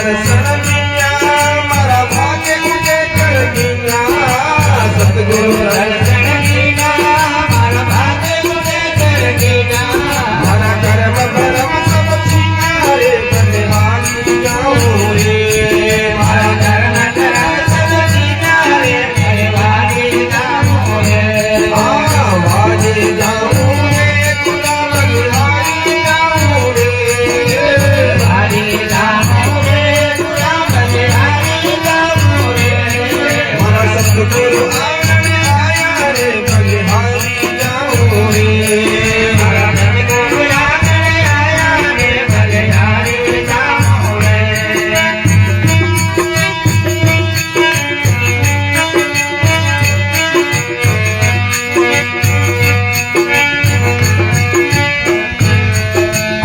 दर्शन दिया मारा भाग्य मुझे कर दिया सतगुरु दर्शन दिया मारा भाग्य मुझे कर दिया मारा कर्म कर्म सब छीना रे बलिहारी जाऊं रे मारा कर्म कर्म सब छीना रे बलिहारी जाऊं रे भागी जाऊं रे खुदा बलिहारी जाऊं रे भागी जाऊं रे खुदा बलिहारी जाऊं रे मारा सतगुरु आंगन आया रे बलिहारी जाऊं रे मारा सतगुरु आंगन आया रे बलिहारी जाऊं रे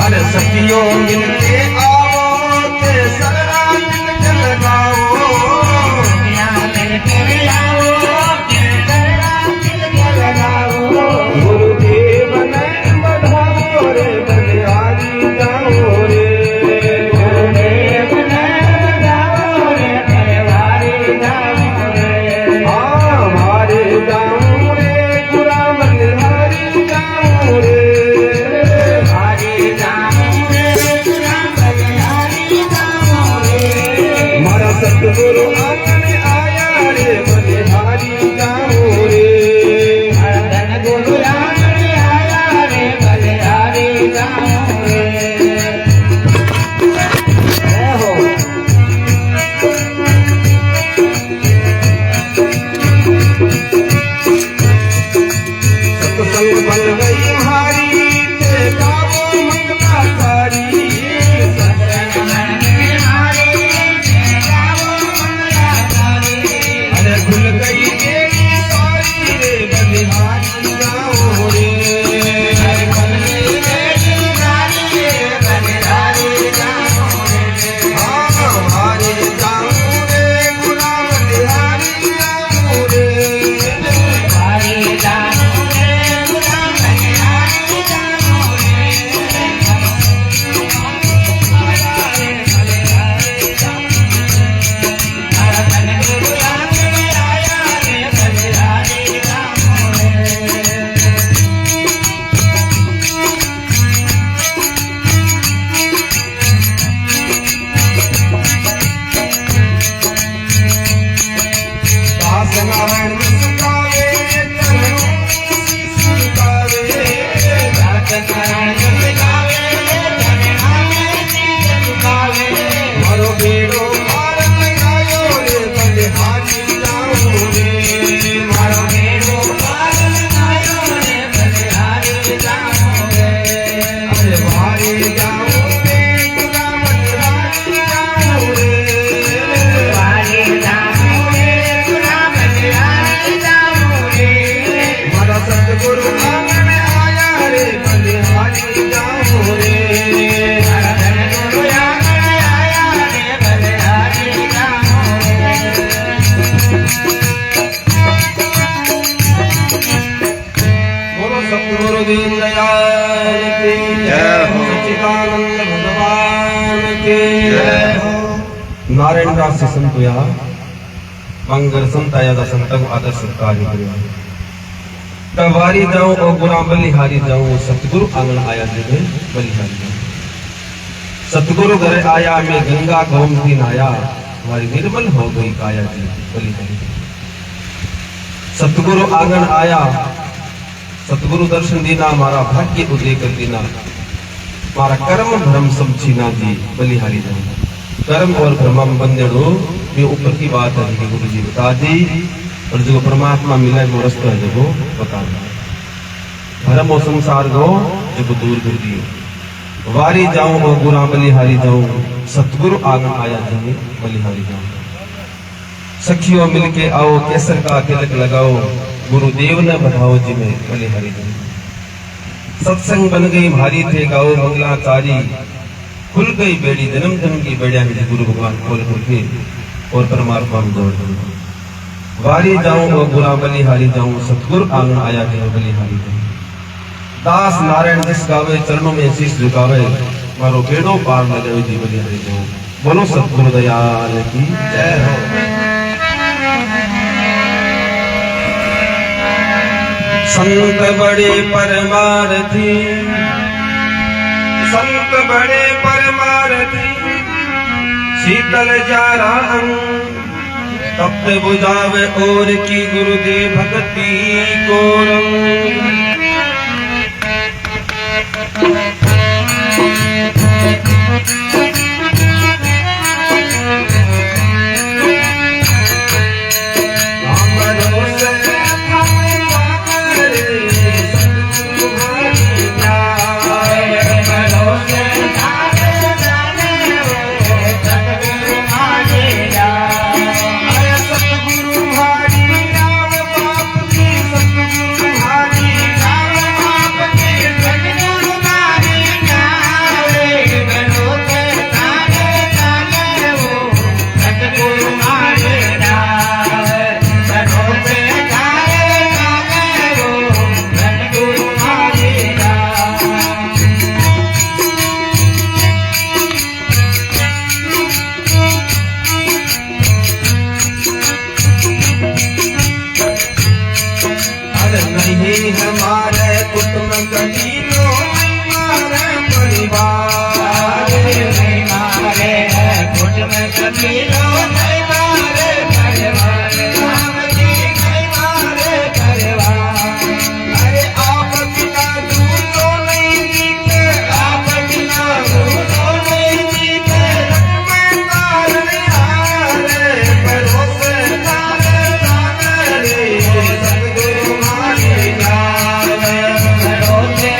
अरे सखियों मिलके आओ ते सगरा मिलके लगाओ मिलके आओ ते सगरा मिलके लगाओ गुरुदेव ने बढ़ाओ रे बलिहारी जाओ रे गुरुदेव ने बढ़ाओ रे बलिहारी जाओ रे हमारे जाऊं रे पूरा बलिहारी जाऊं रे हमारे जाऊं रे पूरा बलिहारी जाऊं रे मारा सतगुरु आंगन आया रे बलिहारी जाऊं रे मारा सतगुरु आंगन आया रे बलिहारी जाऊं रे जय हो सत्संग बन गई हारी ते गावो मंगलाकारी सत्संग बन गई हारी ते गावो मंगलाकारी अरे खुल गई तेरी सारी रे बलिहारी जाऊं रे अरे खुल गई तेरी सारी रे बलिहारी जाऊं रे हमारे जाऊं रे खुदा बलिहारी जाऊं रे हमारे जाऊं रे खुदा बलिहारी जाऊं दास नारायण मुस्कावे चरणों की सुनकावे दास नारायण मुस्कावे चरणों की सुनकावे मारो बेड़ो पार लगायो रे बलिहारी जाऊं रे मारो बेड़ो पार लगायो रे बलिहारी जाऊं रे अरे भारी जाऊं रे खुदा बलिहारी जाऊं रे भारी जाऊं रे खुदा बलिहारी जाऊं रे मारा सतगुरु आंगन आया रे बलिहारी जाऊं रे मारा सतगुरु आंगन आया रे बलिहारी जाऊं रे बोलो सतगुरु दीनदयाल की जय हो सच्चिदानंद भगवान की जय हो नारायण दास से संतो या मंगल संताया दा संतक आदर सत्कार करियो तवारी जाऊं और गुना बलिहारी जाऊं सतगुरु आंगन आया जगे बलिहारी जाऊं सतगुरु घर आया मैं गंगा गोमती नाया हमारी निर्मल हो गई काया जी बलिहारी सतगुरु आंगन आया सतगुरु दर्शन देना हमारा भाग्य उदय कर देना हमारा कर्म भ्रम सब छीना जी बलिहारी जाऊं कर्म और भ्रम बंधेड़ो ये ऊपर की बात है कि गुरु जी बता दी और जो परमात्मा मिला है वो रास्ता है जो बता रहा भरम और संसार गो जो दूर कर दियो वारी जाऊं और गुरा बलिहारी जाऊं सतगुरु आंगन आया जी बलिहारी जाऊं सखियों मिलके आओ केसर का तिलक लगाओ गुरुदेव ने बढ़ाओ जी में बलिहारी जाऊं सत्संग बन गई भारी थे गाओ मंगलाचारी खुल गई बेड़ी जन्म जन्म की बेड़िया गुरु भगवान खोल खोल के और परमात्मा में जोड़ दो वारी जाऊं और बुरा बलिहारी जाऊं सतगुरु आंगन आया है बलिहारी जाऊं दास नारायण जिस गावे चरणों में शीश झुकावे मारो बेड़ो पार न जावे जी बलिहारी जाऊं बोलो सतगुरु दयाल की जय हो। संत बड़े परमार्थी, संत बड़े परमार्थी, शीतल जारा अंग, तप्त बुझावे और की गुरुदेव भक्ति को रंग। हमारे कुटुंब कबीलों हमारे परिवार, हमारे कुटुंब कबीलों हमारे परिवार, हमारे परिवार। अरे आप बिना दूसरों नहीं जीते, आप बिना दूसरों नहीं जीते, में तारे हारे भरोसे तारे तारे सतगुरु मारे भरोसे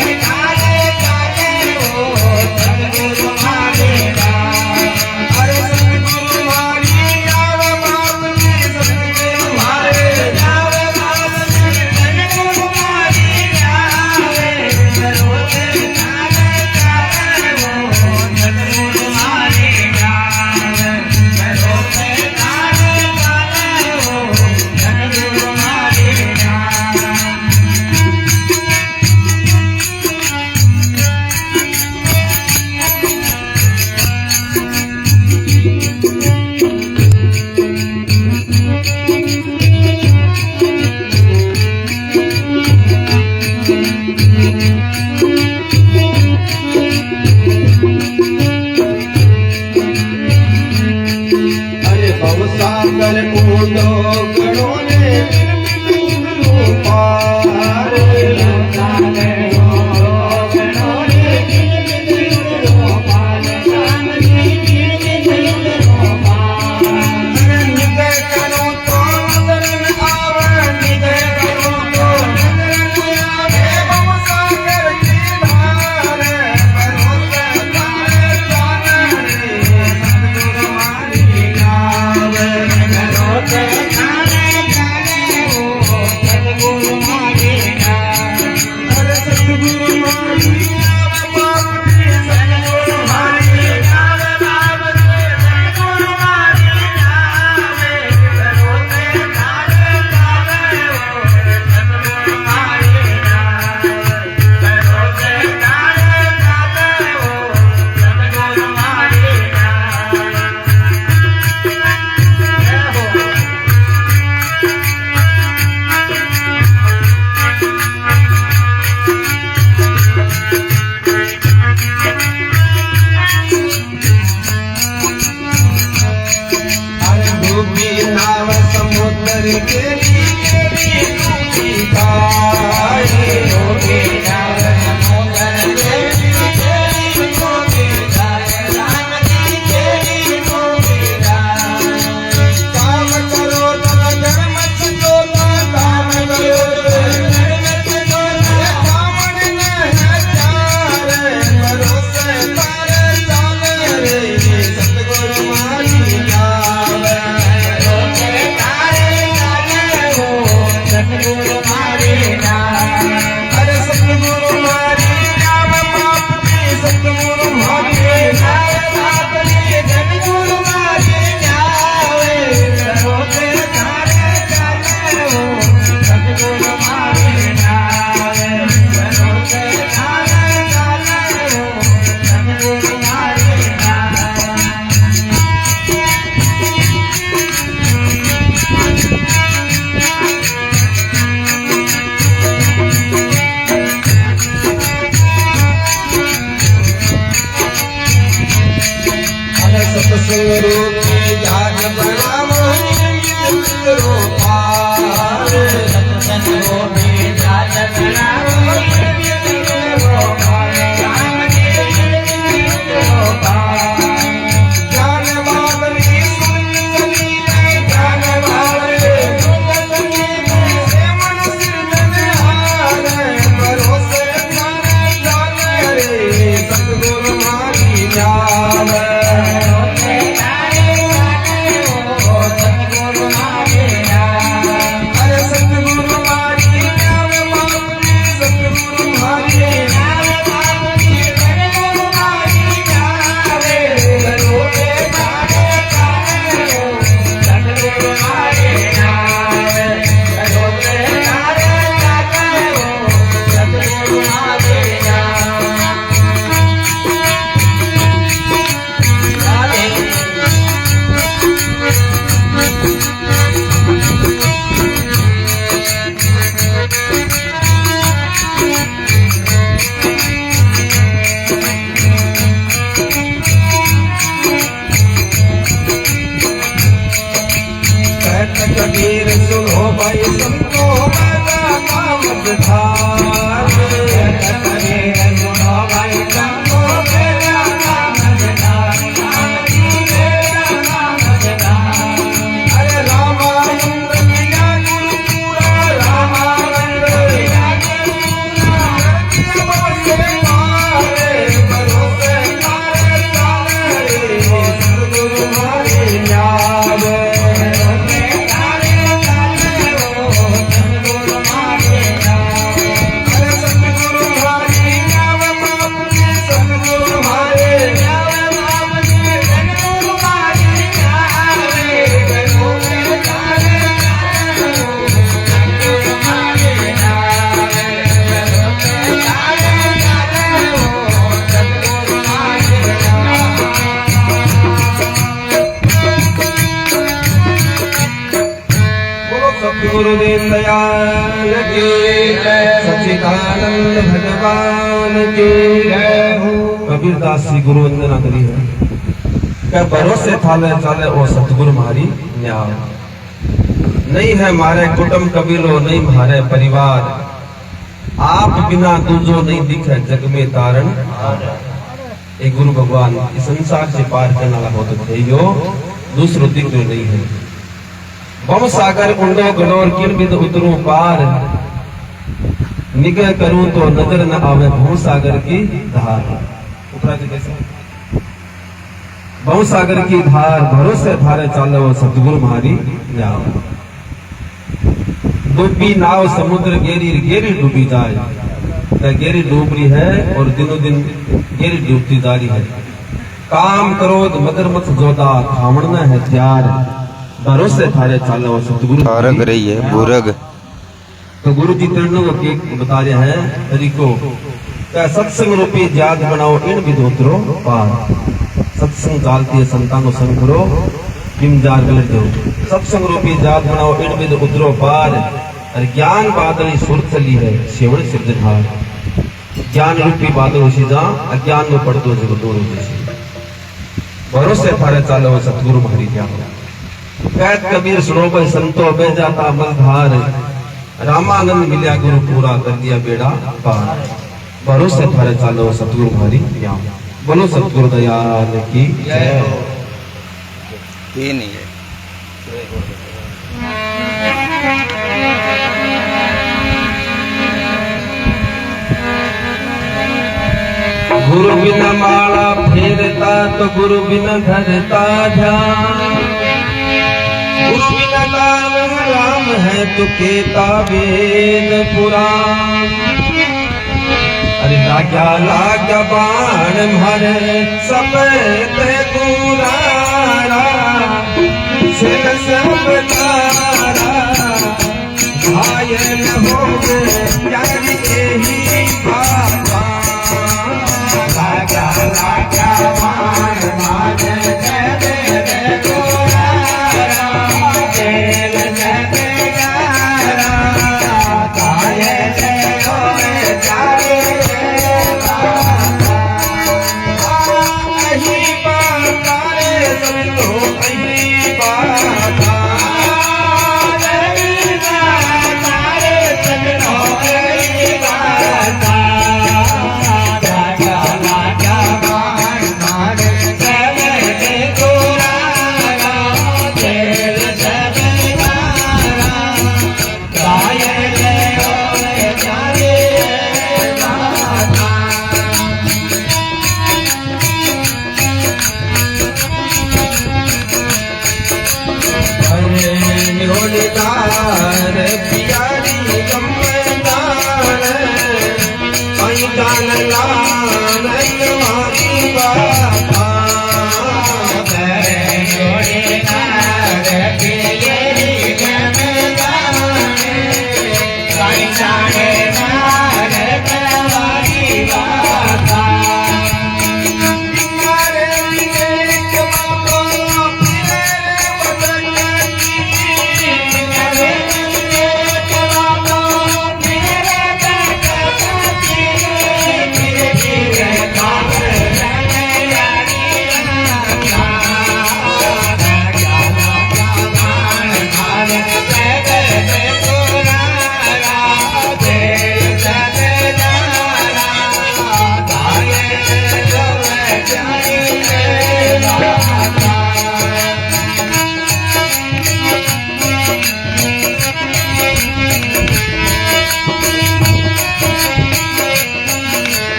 दयाल की सच्चिदानंद भगवान की कबीरदास जी गुरु वंदना करी है क्या भरोसे थाले चाले ओ सतगुरु मारी न्याय नहीं है मारे कुटुंब कबीलो नहीं मारे परिवार आप बिना दूजो नहीं दिखे जग में तारण एक गुरु भगवान इस संसार से पार करने वाला हो तो थियो दूसरो दिखो नहीं है भव सागर उंडो गडोर किन बिद उतरू पार निगाह करूं तो नजर न आवे भव सागर की धार उपराज कैसे भव सागर की धार भरोसे धारे चाले वो सतगुरु मारी नाव डूबी नाव समुद्र गेरी गेरी डूबी जाए गेरी डूब रही है और दिनों दिन गेरी डूबती जा रही है काम क्रोध मगर मत जोदा थामड़ना है त्यार भरोसे थारे चाले वो सतगुरु बुरग रही है बुरग तो गुरु जी तीनों को केक बता रहे हैं तरीको क्या सत्संग रूपी जाग बनाओ इन विधोत्रो पार सत्संग चालती है संतानों संग करो किम जार गलत दो सत्संग रूपी जाग बनाओ इन विध उतरो पार और ज्ञान बादल सुर चली है सेवण सिद्धहार ज्ञान रूपी बादल उसी जा अज्ञान में पड़ दो जग दूर भरोसे थारे चालो सतगुरु मारी ज्ञान कैद कबीर सुनो भाई संतो बह जाता मलधार रामानंद मिलिया गुरु पूरा कर दिया बेड़ा पार भरोसे थारे चालो सतगुरु मारी ज्ञान बोलो सतगुरु दयाल की जय ये नहीं है गुरु बिना माला फेरता तो गुरु बिना धरता ध्यान गुरु बिना नाम राम है तो केता वेद पुराण अरे लाग्या बाण मारे सब ते गुरारा सिर सब तारा घायल हो गए प्यारी यही बाबा लाग्या बाण मारे सब गुरारा दिल सब गारा घायल हो गए प्यारी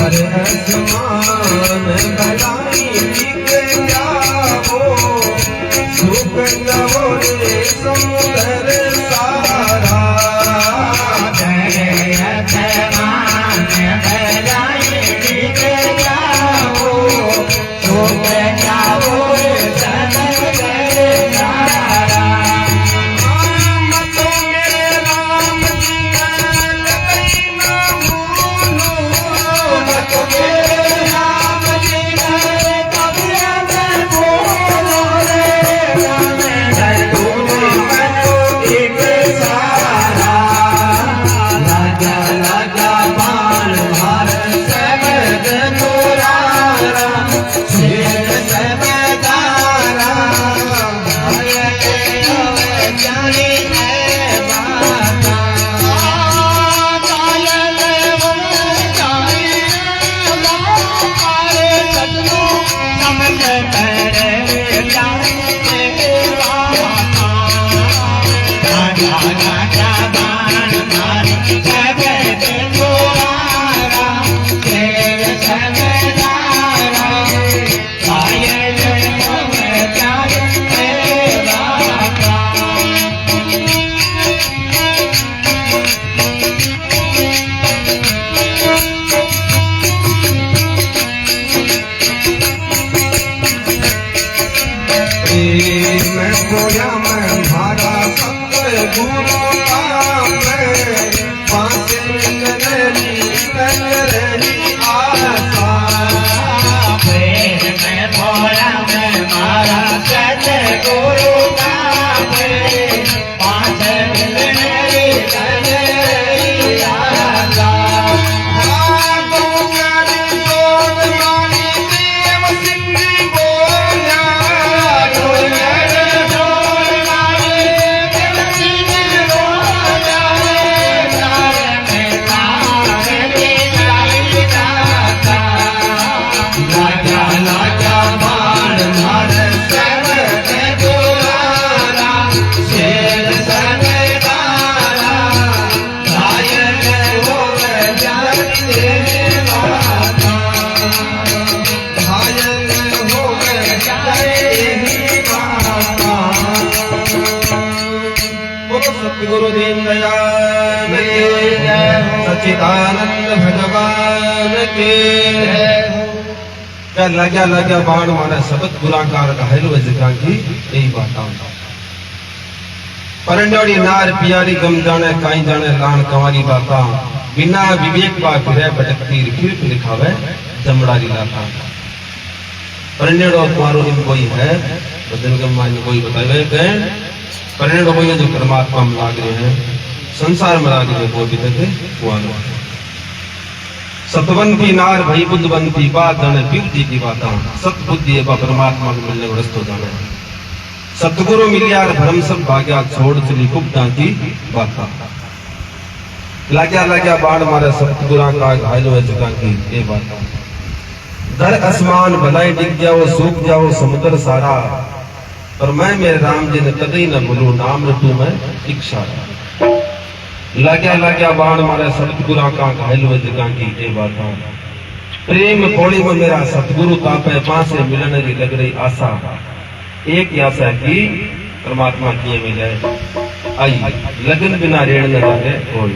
हर आसमान भलाई के जाओ सुख जाओ रे समुद्र सारा हर आसमान भलाई के जाओ सुख जाओ रे समुद्र सारा मैं खोया मैं भारा सतगुरु का मैं पास मेरी कर रही आशा मैं भोला मैं मारा सतगुरु का पास मेरी कर रही आशा सतगुरु दीन दयाल के सच्चिदानंद भगवान के क्या लग्या बाण मारा सबत गुलाकार घायल वजका की यही बात परंडोड़ी नार पियारी गम जाने काई जाने लान कंवारी बाता बिना विवेक बा फिरे भटकती फिर लिखावे जमड़ारी लाता परंडेड़ो तुम्हारो इन कोई है बदन गम मान कोई बतावे गए परिणय को जो परमात्मा में लाग रहे हैं संसार में लाग रहे वो भी हुआ सतवंती नार भई बुद्धवंती बात जाने पीवती की बात सतबुद्धि एवं परमात्मा को मिलने को रस्तो जाने सतगुरु मिलियार भरम सब भाग्या छोड़ चली कुप्ता की बात लाग्या बाढ़ मारे सतगुरा का घायल हुए जगह की ये बात दर आसमान भलाई डिग जाओ सूख जाओ समुद्र सारा पर मैं मेरे राम जी ने कभी न बोलू नाम रटू मैं इच्छा लाग्या बाण मारे सतगुरा का घायल हुए जगह की ये बात प्रेम पौड़ी में मेरा सतगुरु तापे पासे मिलने की लग रही आशा एक ही आशा की परमात्मा किए मिले आई लगन बिना रेण न लगे कोई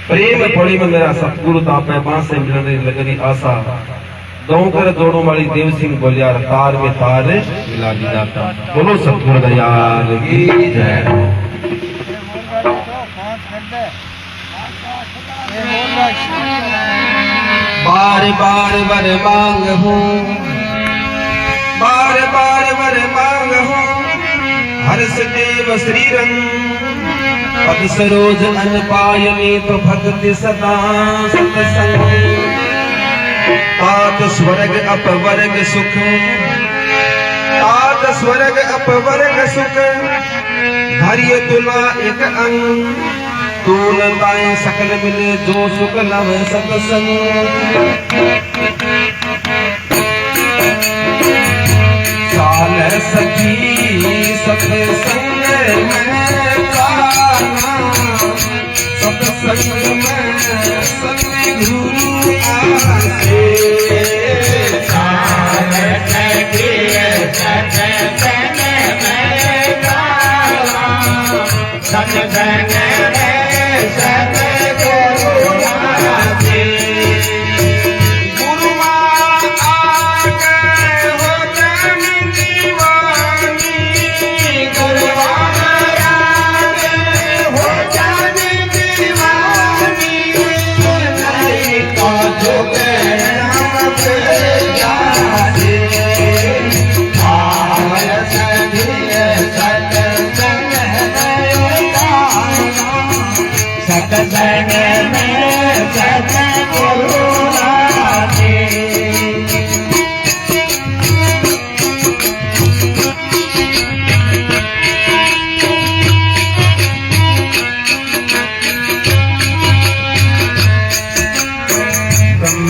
प्रेम पौड़ी में मेरा सतगुरु तापे पासे मिलने की लग रही आशा दौकर दोड़ों वाली देव सिंह बोलियार तार में तार मिला दी जाता बोलो सतगुरु दयाल की जय बार बार वर मांग हूँ बार बार वर मांग हूँ हर्ष देव श्री रंग पद सरोज अन पायने तो भक्ति सदा सत्संग तात स्वर्ग अपवर्ग सुख तात स्वर्ग अपवर्ग सुख धैर्य तुला एक अंग तूल पाए सकल मिले जो सुख लव सत्संग साल सखी सत्संग में जाना सत्संग में सतगुरु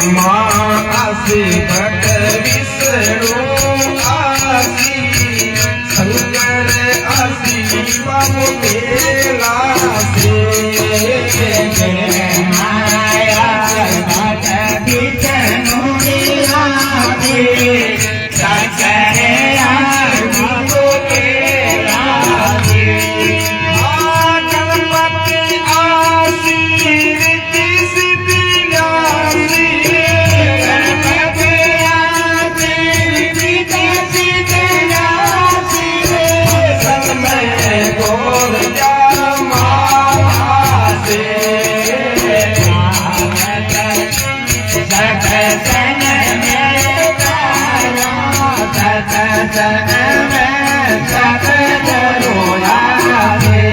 ब्रह्मा आसी भट विष्णु आसी शंकर आसी बाबू मेला से माया भट विष्णु आसी शंकर आसी गणपति आसी रिद्धि सिद्धि आसी गणपति आसी रिद्धि सिद्धि आसी सतमय गोर जामा से सत्संग में तारा सत्संग में सतगुरु आए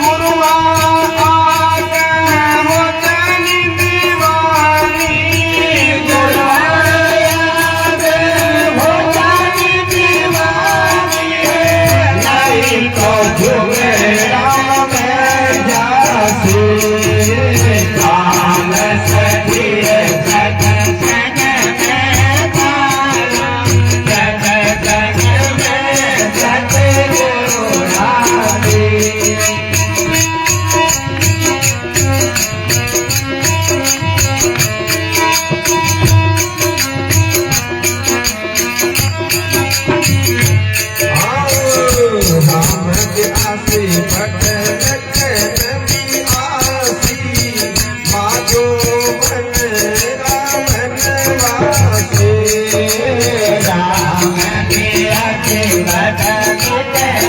गुरु आगे हो जानी दीवानी गुरु आगे हो जानी दीवानी नहीं तो झूमे राम में जासी काम सखी सत्संग में तारा सत्संग में सतगुरु आए राम के आसी भट नबी आसी माधो बन रामन वासी राम के आखे भट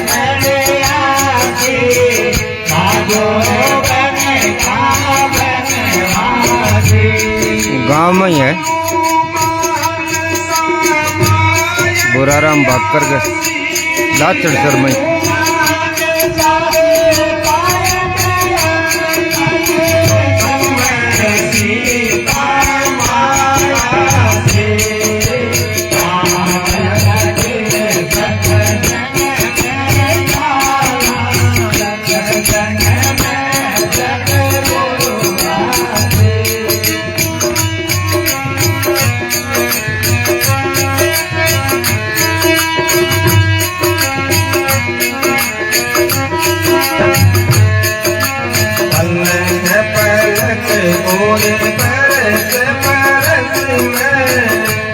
मेरे आखे भागो बने वासी गांव में ही है बुराराम भाकर के लाचड़सर में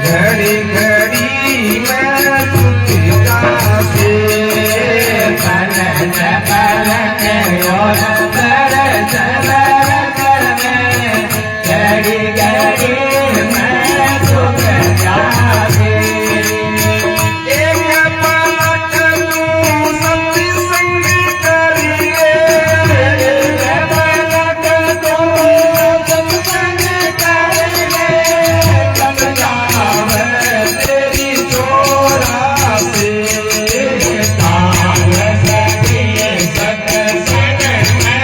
घड़ी घड़ी मैं तुझ जासे एक पलक तू सत्संग करिए तेरी चोरा से सत्संग में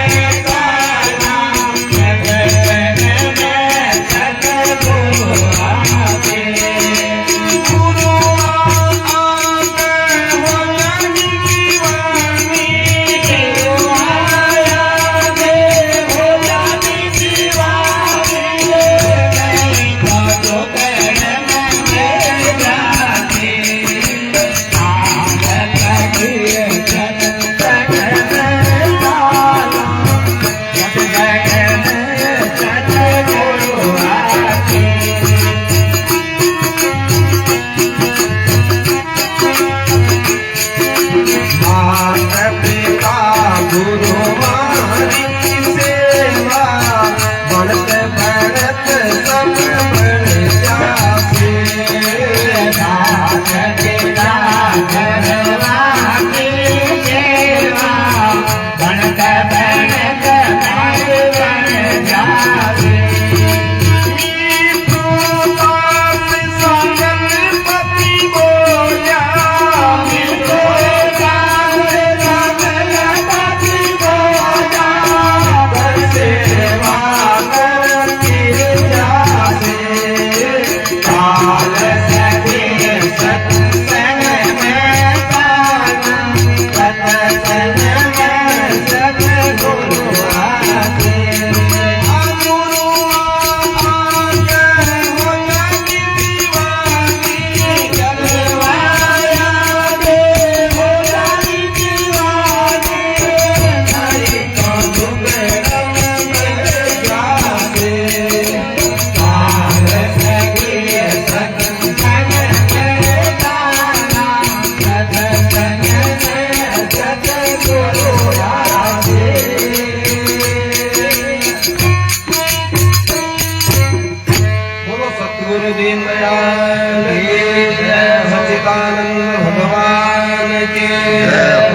सतगुरु दीन दयाल की जय, सच्चिदानंद भगवान की जय।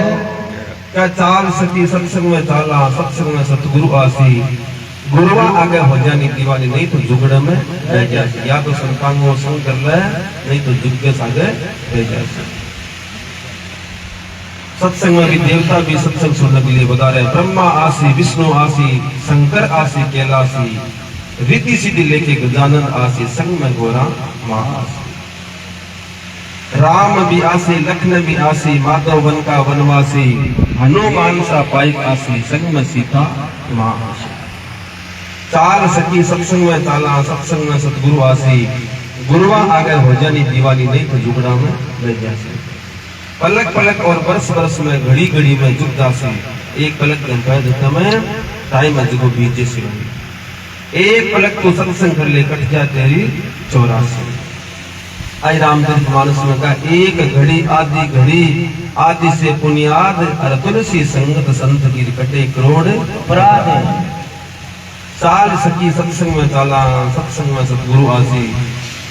क्या चाल सती सत्संग में चाला, सत्संग में सतगुरु आसी, गुरुआ आगे हो जानी दीवानी, नहीं तो जुगड़ में रह जाती। या तो संतांगों संग कर ले, नहीं तो जुग के आगे रह जाती। सत्संग में भी देवता भी सत्संग सुनने के लिए बता रहे। ब्रह्मा आसी, विष्णु आसी, शंकर आसी, कैलासी, रीति सीधी लेके गजानन आसी, संग में गोरा माँ आसी। राम भी आसी, लक्ष्मण भी आसी, माधव वन का वनवासी, हनुमान सा पाइक आसी, संग में सीता माँ आसी। चाल सकी सत्संग में चाला, सत्संग में सतगुरु आसी, गुरुआ आगे हो जानी दीवानी, नहीं तो जुगड़ा में रह जासी। पलक पलक और बरस बरस में, घड़ी घड़ी में जुग जासी, एक पलक में टाइम अजगो बीजे से, एक पलक तो सत्संग कर ले कट जा तेरी 84। आई रामचरित मानस में कहा, एक घड़ी आदि घड़ी, आदि से पुनियाद, अर तुलसी संगत संत की कटे करोड़ अपराध। चाल सकी सत्संग में चाला, सत्संग में सतगुरु आसी,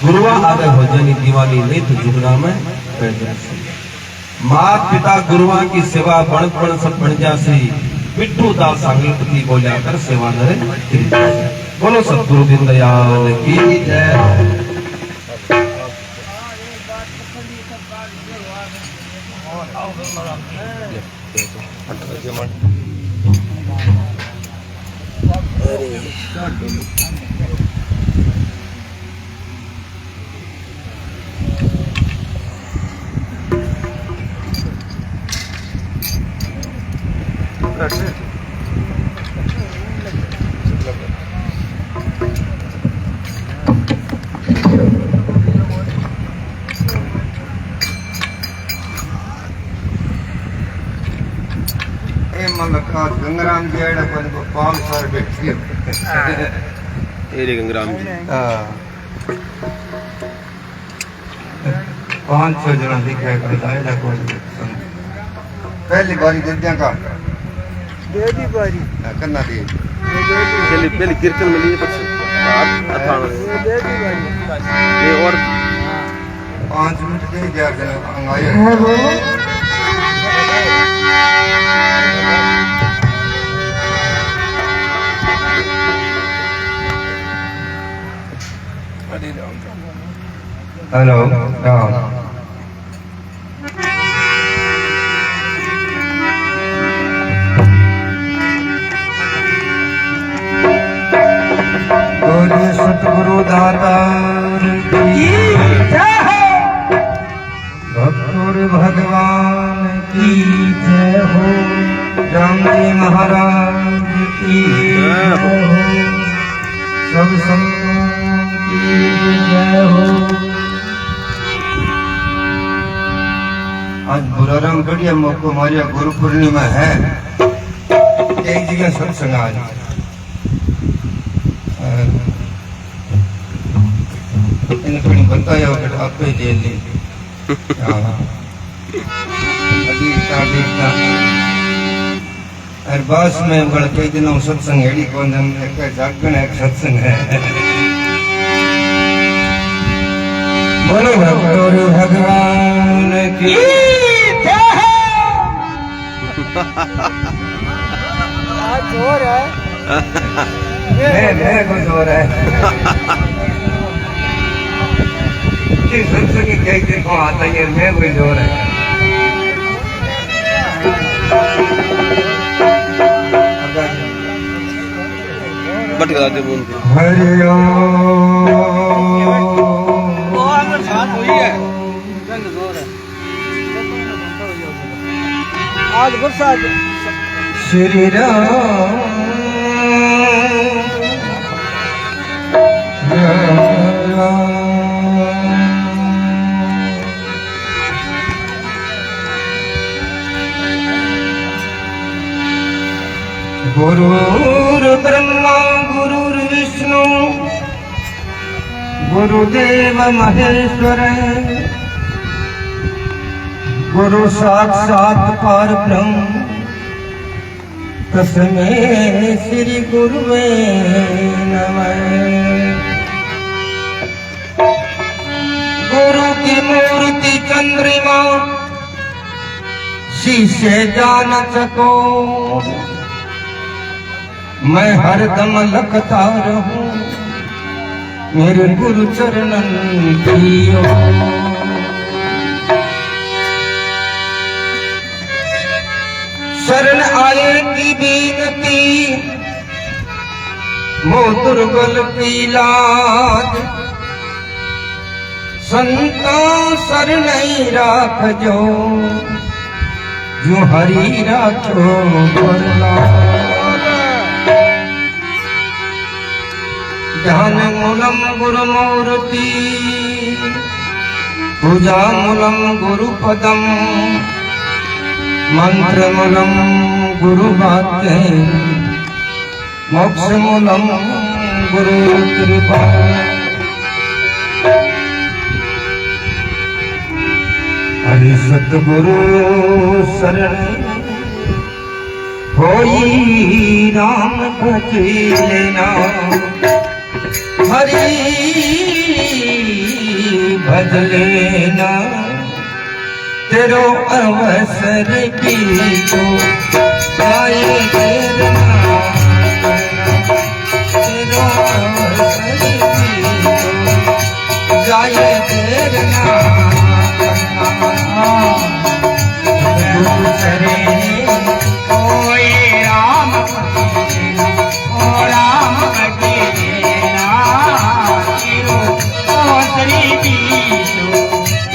गुरुआ आगे हो जानी दीवानी, नहीं तो जुगड़ा में रह जासी। मात पिता गुरुआ की सेवा बण बण सब बन जासी, बिट्टू दास सांगलपति बोलिया कर सेवा नरे। बोलो सतगुरु दीन दयाल की जय। गंगाराम जी आया अपन को 5 साल बैठी तेरे गंगाराम जी 5-6 जना दिखाया बताया कोई पहली बारी दिद्या का बेटी बारी करना दी पहले कीर्तन में लिए बेटी बारी ये और 5 मिनट के 11 जना अंगाया हेलो बोलिए सतगुरु दातार की जय, भक्तों भगवान की जय हो, राम जी महाराज की जय हो, सब संतों की जय हो। आज बुराराम बढ़िया मौको मारिया, गुरु पूर्णिमा है, एक जगह सत्संग आज इन्हें बताया बेटा आप ले ले अरबास में बड़ा कई दिनों सत्संग हेड़ी कौन जागरण एक सत्संग है। बोलो भक्तों भगवान की जोर है मैं को जोर है किस सत्संग के देखो आता है मैं कोई जोर है। बटका दे बोल के हरि ओम आज बरसात श्री राम गुरुर् ब्रह्मा गुरुर्विष्णु गुरुदेव महेश्वर गुरु साक्षात परब्रह्म तस्मै श्री गुरुवे नमः। चंद्रमा शीशे जान सको, मैं हरदम लखता रहूं मेरे गुरु चरणन की ओर। शरण आए की बीनती मो दुर्बल की लाज, संता शरण राख जो जो हरि राखो ध्यान मूलम गुरु मूर्ति, पूजा मूलम गुरु पदम, मंत्र मूलम गुरु वाक्य, मोक्ष मूलम गुरु कृपा। हरि सतगुरु शरण होई राम भज लेना, हरि भज लेना तेरो अवसर की तो आए देर ना करना, तेरो अवसर की तो जाए देर ना करना। गुरु चरे कोई राम भजे ओ राम भजे तेरो ओसरी बीतो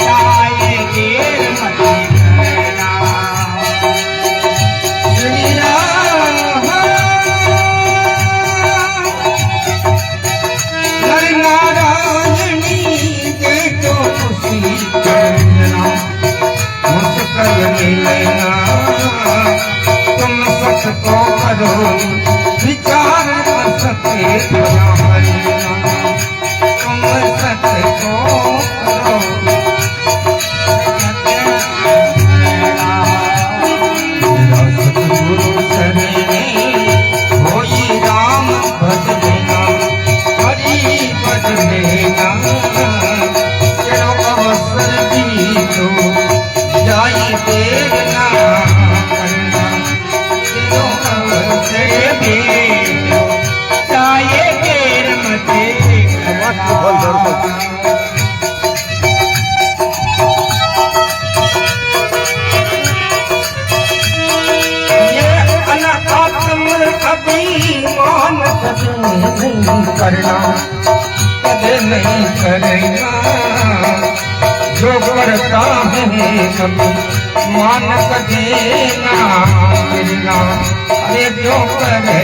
जाए देर मत करना। श्री राम नर नारायणी के तो खुशी करना, मुस्कुर मिलना तुम सबको करो विचार सत्य बनाना, तुम सत्य को करो सतगुरु शरणे होई राम भज लेना, हरि भज लेना तेरो अवसर भी तो जाई देर ना करना, तेरो अवसर भी तो जाए देर मत करना। ये अनात्म अभिमान कभी नहीं करना, कभी नहीं करना जो करता है कभी मान कभी ना करना, अरे जो करता है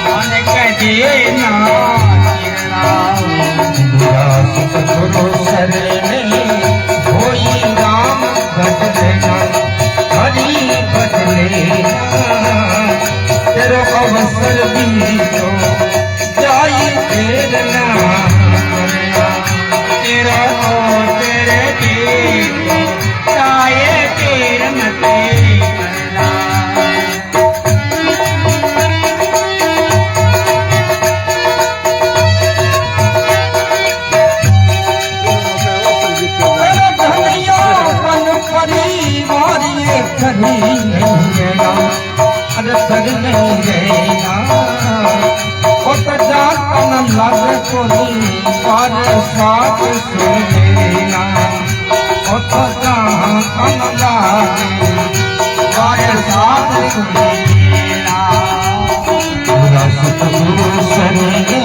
मन कदे ना गिरना। सतगुरु शरणे होई राम भज लेना, हरि भज लेना तेरो अवसर भी तो जाई देर ना करना, तेरा तेरे देखो जाए देर मत करना। तेरा धनिया बन परिवार ये कभी नहीं रहना, अरे सर नहीं रहना ओ तो जाता न लग कोई पर साथ सुन लेना, ओ तो जाता न लगे पर साथ सुन लेना। पूरा सतगुरु शरणे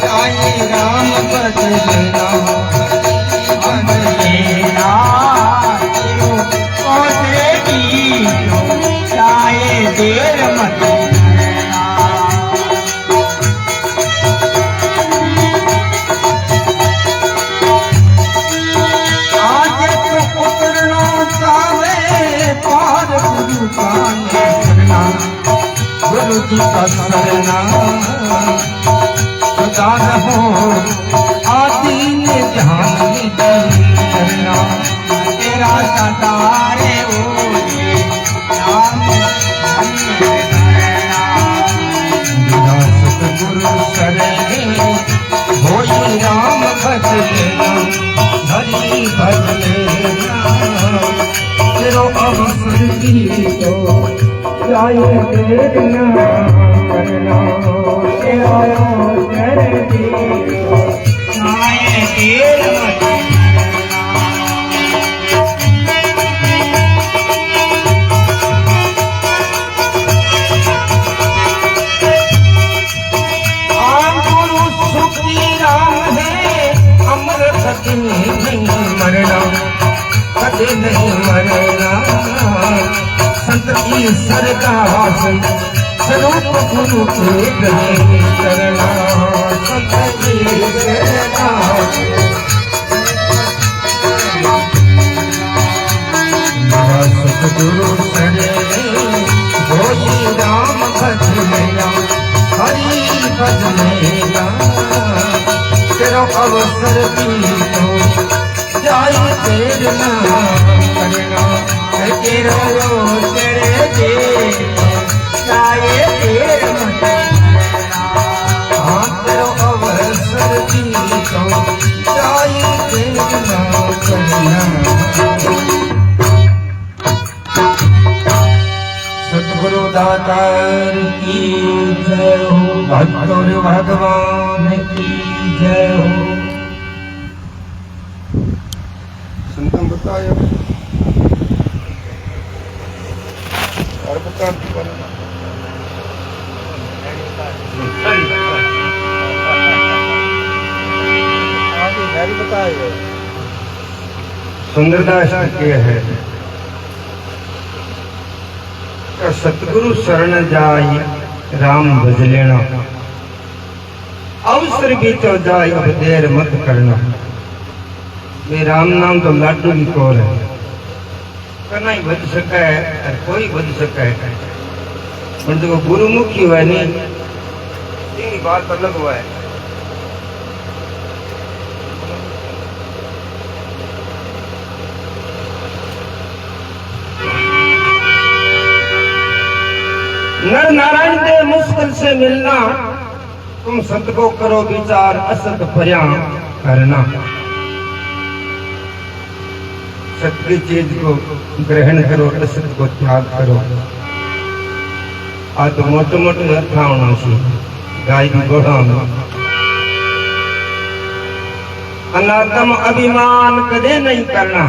जाए राम भज लेना, भज लेना तेरो ओसरे बीतो जाए देर मत करना। आज तो उतरना चाहे पार गुरु का करना, गुरु जी का शरणा सदा रहो आदि ने ध्यान करना, तेरा सतारे ओले राम धन्य करना। सतगुरु करेंगे होई राम भजलेना हरि भजलेना तेरो अवसर की तो जाए देखना करना तेरा अवसर की तो आए देर नहीं मरना कदे नहीं मरना संत ईश्वर का स्वरूप गुरु के गले करना संत ईश्वर का सतगुरु शरे होई राम भजलेना हरि भजलेना तेरो अवसर की तो जाए तेरे नाम करना तेरा तेरे दे जाए तेरे हाँ तेरो अवसर की तो जाए तेरे नाम करना सतगुरु दातार की जय हो भगवान भगवान की जय हो संतम बताया और बता सुंदरदास के है सतगुरु शरण जाय राम भज लेना अवसर भी तो जाए अब देर मत करना ये राम नाम तो लाडू की कोर है करना ही बच सका है और कोई बच सका है तो गुरुमुखी हुआ नहीं ये बात अलग हुआ है नर नारायण दे मुश्किल से मिलना तुम सत को करो विचार असत पर्या करना सत की चीज को ग्रहण करो असत को त्याग करो आ तो मोटे मोटे अर्थ होना सी गाय की घोड़ा अनात्म अभिमान कदे नहीं करना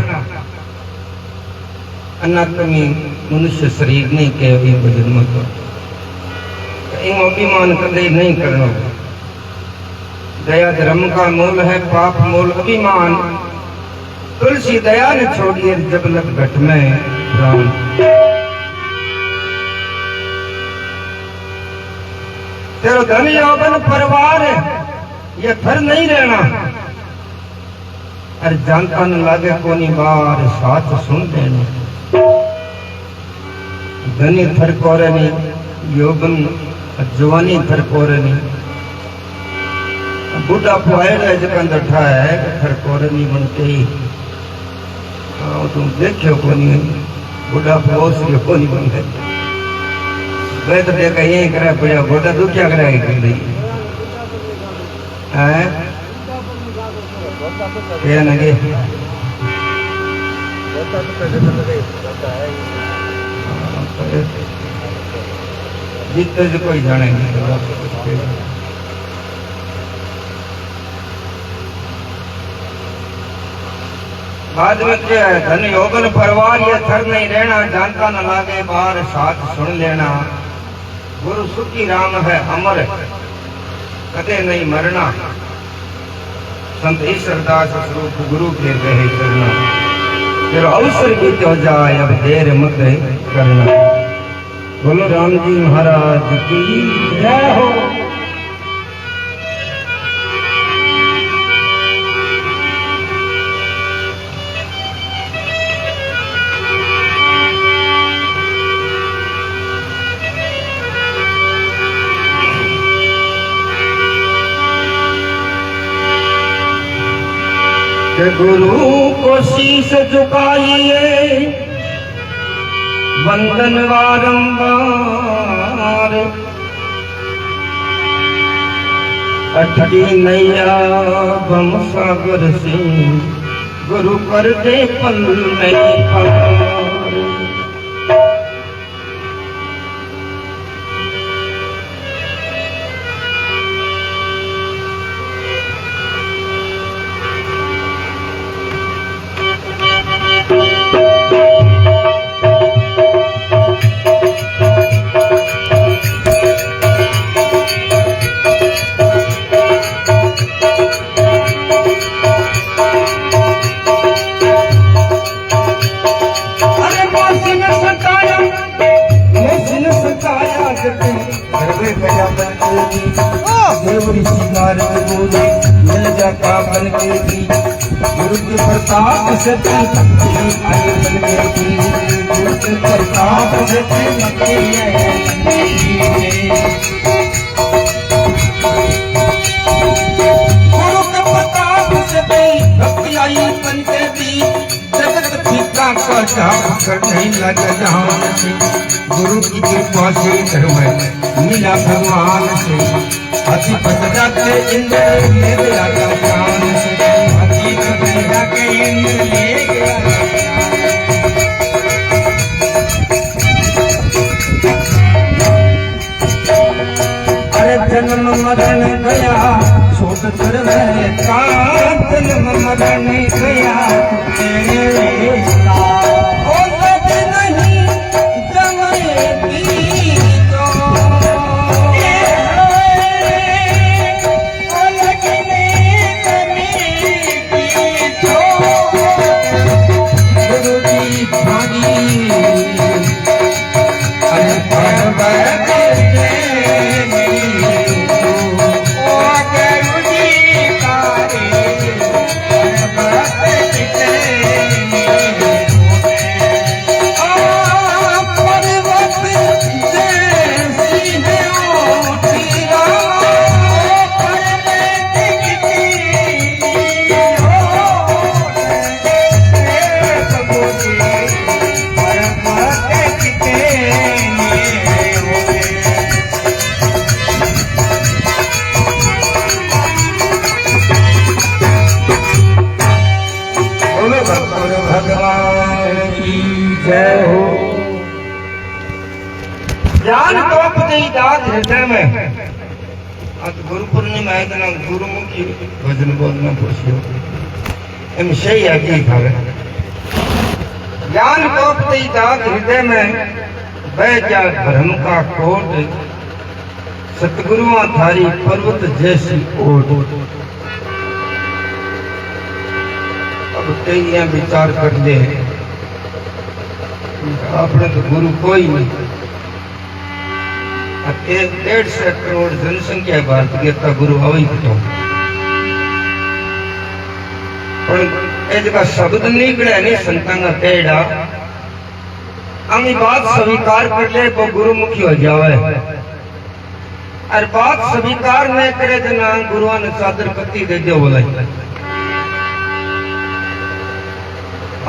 अनात्मी मनुष्य शरीर नहीं के भजन मत अभिमान कदे नहीं करना दया धर्म का मूल है पाप मूल अभिमान तुलसी दया ने छोड़िए जब लग घट में राम तेरो धन यौवन परिवार ये थर नहीं रहना अरे जानता न लागे कोनी बार साथ सुन देना धनी थर कोरनी यौवन जवानी थर कोरनी बूढ़ा पुआएगा जब बैठा है थर कोरनी बनते ही तुम देखो कोनी बूढ़ा पुओस के कोनी बन गए मैं तो देखा यही करा पड़ा बूढ़ा तू क्या कराएगी कर रही है क्या लगे जीतते से कोई जाने नहीं बाद में क्या है धन यौवन परिवार ये थर नहीं रहना जानता न लागे बाहर साथ सुन लेना गुरु सुखी राम है अमर कदे नहीं मरना संत ईश्वरदास स्वरूप गुरु के रहे करना फिर अवसर भी तो जाए अब देर मत करना बोलो राम जी महाराज की जय हो के गुरु को शीश झुकाइए वंदन वारंवार अटकी नैया बम सागर से गुरु कर दे पल में पार। देवरी सिंगार बोले मिल जा काबन के भी गुरु के प्रताप से आई बन गई गुरु के प्रताप से गुरु के प्रताप से आई बन के भी जगत फीका का चाप कर नहीं लगा जहान से गुरु की कृपा से घर में मिला भगवान से अति पसदा के इंद्र ले गया जान से अति पसदा के इंद्र ले गया। अरे जन्म मरण गया छोट कर में का जन्म मरण गया तेरे ज्ञान तोपते दाद हृदय में गुरु पूर्णिमा है ना गुरुमुखी भजन बोलना पूछियो एम सही आगे खावे ज्ञान तोपते दाद हृदय में बह जा भ्रम का कोट सतगुरुआ थारी पर्वत जैसी ओट। अब कई विचार कर ले अपने तो गुरु कोई नहीं 1.5 करोड़ जनसंख्या है भारत की तो गुरु अवई तो पर शब्द निकले नहीं संतान टेढ़ा अमी बात स्वीकार कर ले तो गुरुमुखी हो जावे और बात स्वीकार नहीं करे तो ना गुरुआ ने चादर पत्ती दे दो बोला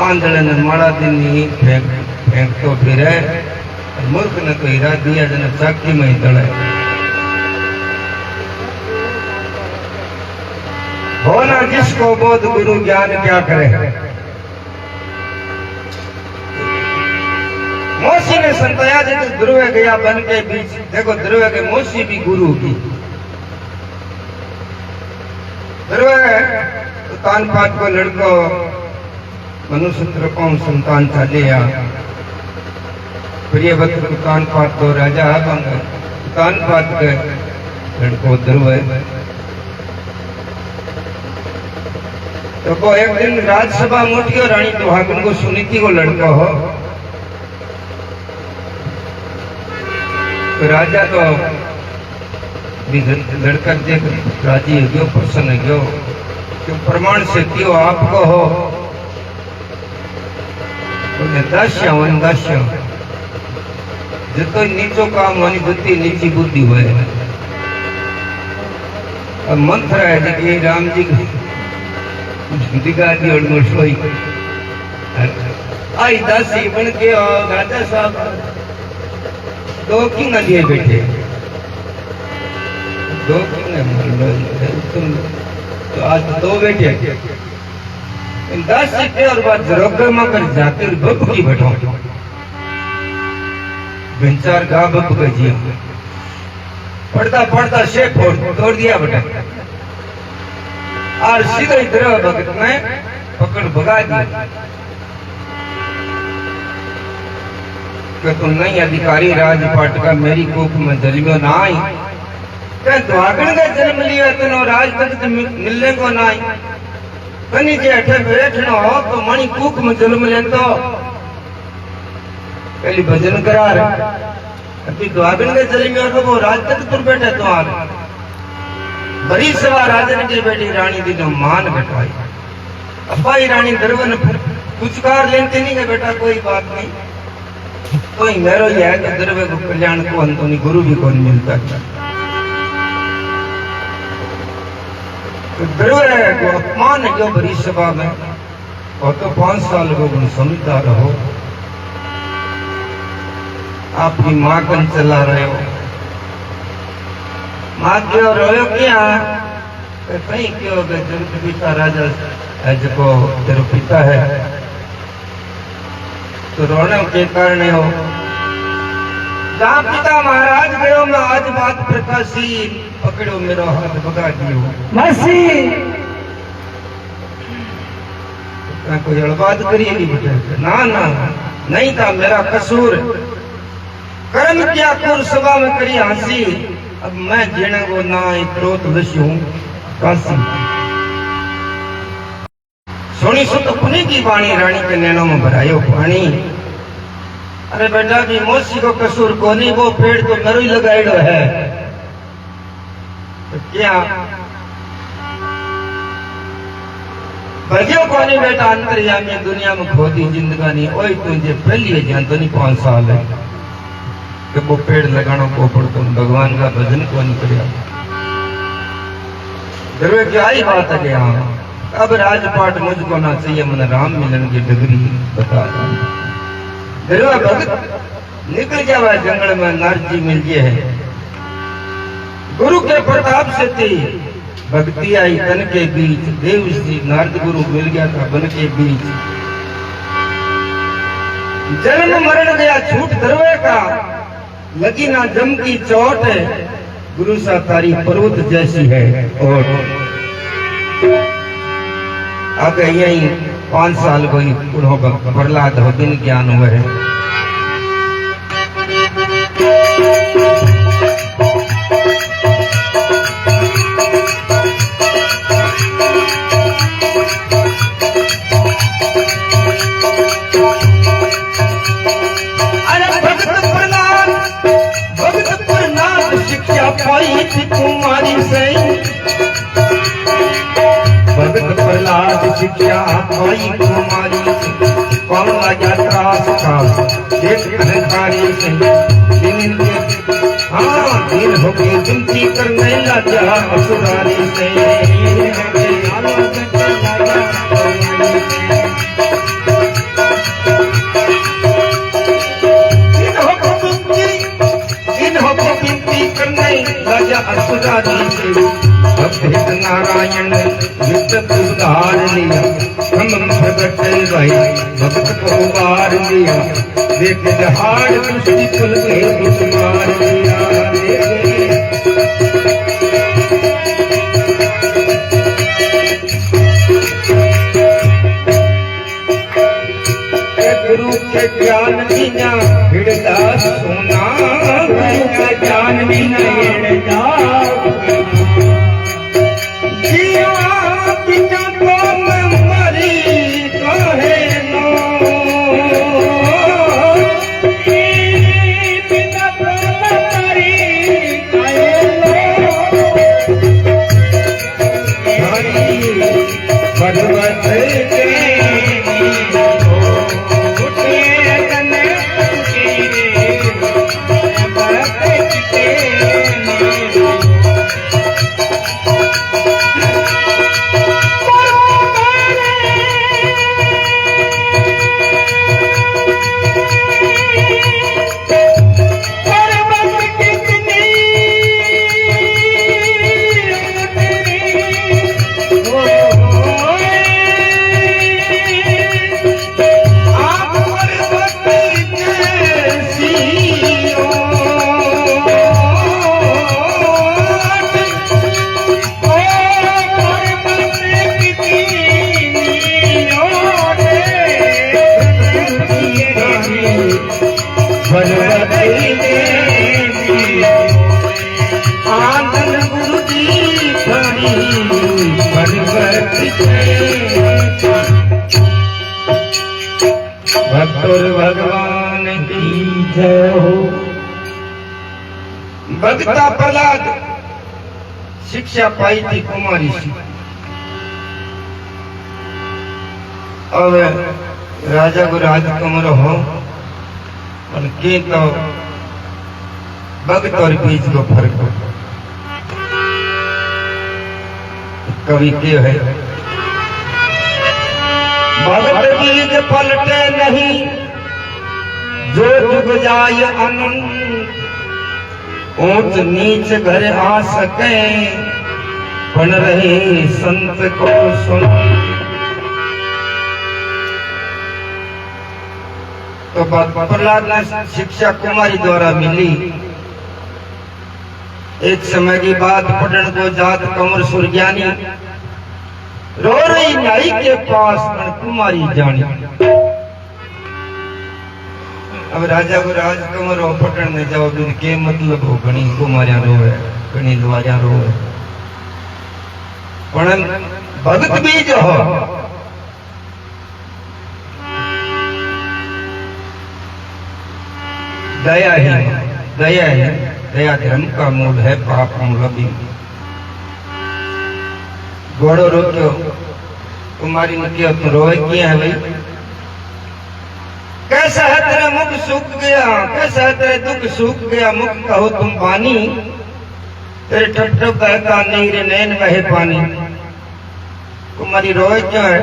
आंधड़े ने माड़ा दिन ही फेंक तो फिर मूर्ख ने तो हीरा दिया जन चाकी में ही तड़े होना जिसको बोध गुरु ज्ञान क्या करे। मौसी ने संतया जैसे ध्रुव गया बन के बीच देखो ध्रुव के मौसी भी गुरु की ध्रुव तान पात को लड़को मनुष्य कौन संतान था लिया प्रिय वक्त कान पात तो राजा बंग कान पात के लड़को ध्रुव तो को एक दिन राज्यसभा मोटी और रानी दुहागन को सुनीति को लड़का हो तो राजा तो लड़का देख राजी गयो प्रसन्न गयो क्यों प्रमाण से क्यों आपको हो दास्या वन दास्या जितो नीचो काम वाली बुद्धि नीची बुद्धि हुए अब मंत्र है कि राम जी दिखा दी और सोई आई दासी बन के राजा साहब दो किंग लिए बैठे दो तुम तो आज दो बेटे 10 सिक्के और बात जरोगर मकर जाते और बप की बैठो बेचार गा बप का जी पढ़ता पढ़ता शेप तोड़ दिया बेटा और सीधा इधर भगत में पकड़ भगा दिया कि तुम नहीं अधिकारी राजपाट का मेरी कोख में जन्मियो ना आई क्या द्वागण का जन्म लिया तुम राज तक मिलने को ना आई कनी जे अठे बैठनो हो तो मणि कूक में जन्म ले तो पहली भजन करा रहे अभी द्वागण के जन्म में तो वो राज तक तुर बैठे तो आ बड़ी सवा राजन की बेटी रानी दी जो मान घटवाई अब्बाई रानी दरवन पुचकार लेते नहीं कि बेटा कोई बात नहीं तो ही मेरो ही है कि दरवे को कल्याण को अंतोनी गुरु भी कौन मिलता दरवे को अपमान जो बड़ी सभा में और तो 5 साल को समझता रहो आपकी माँ कन चला रहे हो माँ क्यों रोयो क्या कहीं क्यों जगत पिता राजा जो तेरे पिता है तो रोने के कारण हो जहाँ पिता महाराज गयो मैं आज बात प्रकाशी पकड़ो मेरा हाथ भगा दियो मसी कोई अड़बाद करिए नहीं बेटे ना ना नहीं था मेरा कसूर कर्म क्या कुर सभा में करी हंसी अब मैं जीने को ना क्रोध विष हूँ काशी सोनी सुत पुनी की वाणी रानी के नैनों में भरायो पानी अरे बेटा भी मौसी को कसूर को नहीं वो पेड़ तो मेरो ही लगाएड़ो है तो क्या भजियो को नहीं बेटा अंतर्यामी दुनिया में खोदी जिंदगानी ओए तुझे पहली है जहाँ तो नहीं 5 साल है कि वो पेड़ लगाना को पड़ तुम भगवान का भजन को नहीं करिया दरवे क्या ही बात है यहाँ अब राजपाट मुझको ना चाहिए मन राम मिलन की डिग्री बता दरवा भगत निकल जावा जंगल में नारजी मिल गए है गुरु के प्रताप से थी भक्ति आई तन के बीच देव श्री नारद गुरु मिल गया था बन के बीच जन्म मरण गया छूट दरवे का लगी ना जम की चोट गुरु सा तारी पर्वत जैसी है और आगे यही 5 साल को ही प्रहलाद हो दिन ज्ञान हुए है पाई थी तुम्हारी सही भगत प्रहलाद शिक्षा पाई तुम्हारी कौन लगा त्रास था देख अहंकारी से दिन हाँ दिन हो गई गिनती करने लगा असुरारी से असुरारी से भक्त नारायण विद्युत उधार लिया हम प्रगट भाई भक्त को उबार लिया देख जहाड़ दृष्टि खुल गए उतार लिया गुरु के ज्ञान बिना हिड़दा सोना गुरु के ज्ञान बिना हिड़दा जिया पिता को मरी कहे नो पिता को मरी कहे नो पर्वत के भक्तोर भगवान की जय हो। भक्ता प्रहलाद शिक्षा पाई थी कुमारी से। अब राजा को राजकुमार हो और के तो भक्त और बीज को फर्क हो। कवि के है भगत बीज पलटे नहीं जो जुग जाय अनंत। ऊंच नीच घर आ सके बन रहे संत को सुन। तो प्रहलाद ने शिक्षा कुमारी द्वारा मिली। एक समय की बात पढ़ने को जात कंवर सुरज्ञानी रो रही नाई के पास कुमारी जानी। अब राजा को राजकुमार हो पटन में जाओ के मतलब हो घनी कुमारिया रोवे घनी लुआरिया रोवे पण भगत बीज हो। दया ही दया धर्म का मूल है पाप मूल भी। घोड़ो रोक्यो कुमारी ने किया तो रोए किया है भाई। कैसा है तेरा मुख सूख गया कैसा है तेरे दुख सूख गया मुख कहो तुम पानी। तेरे ठप ठप बहता नीर नैन बहे पानी। कुमारी रोए क्यों है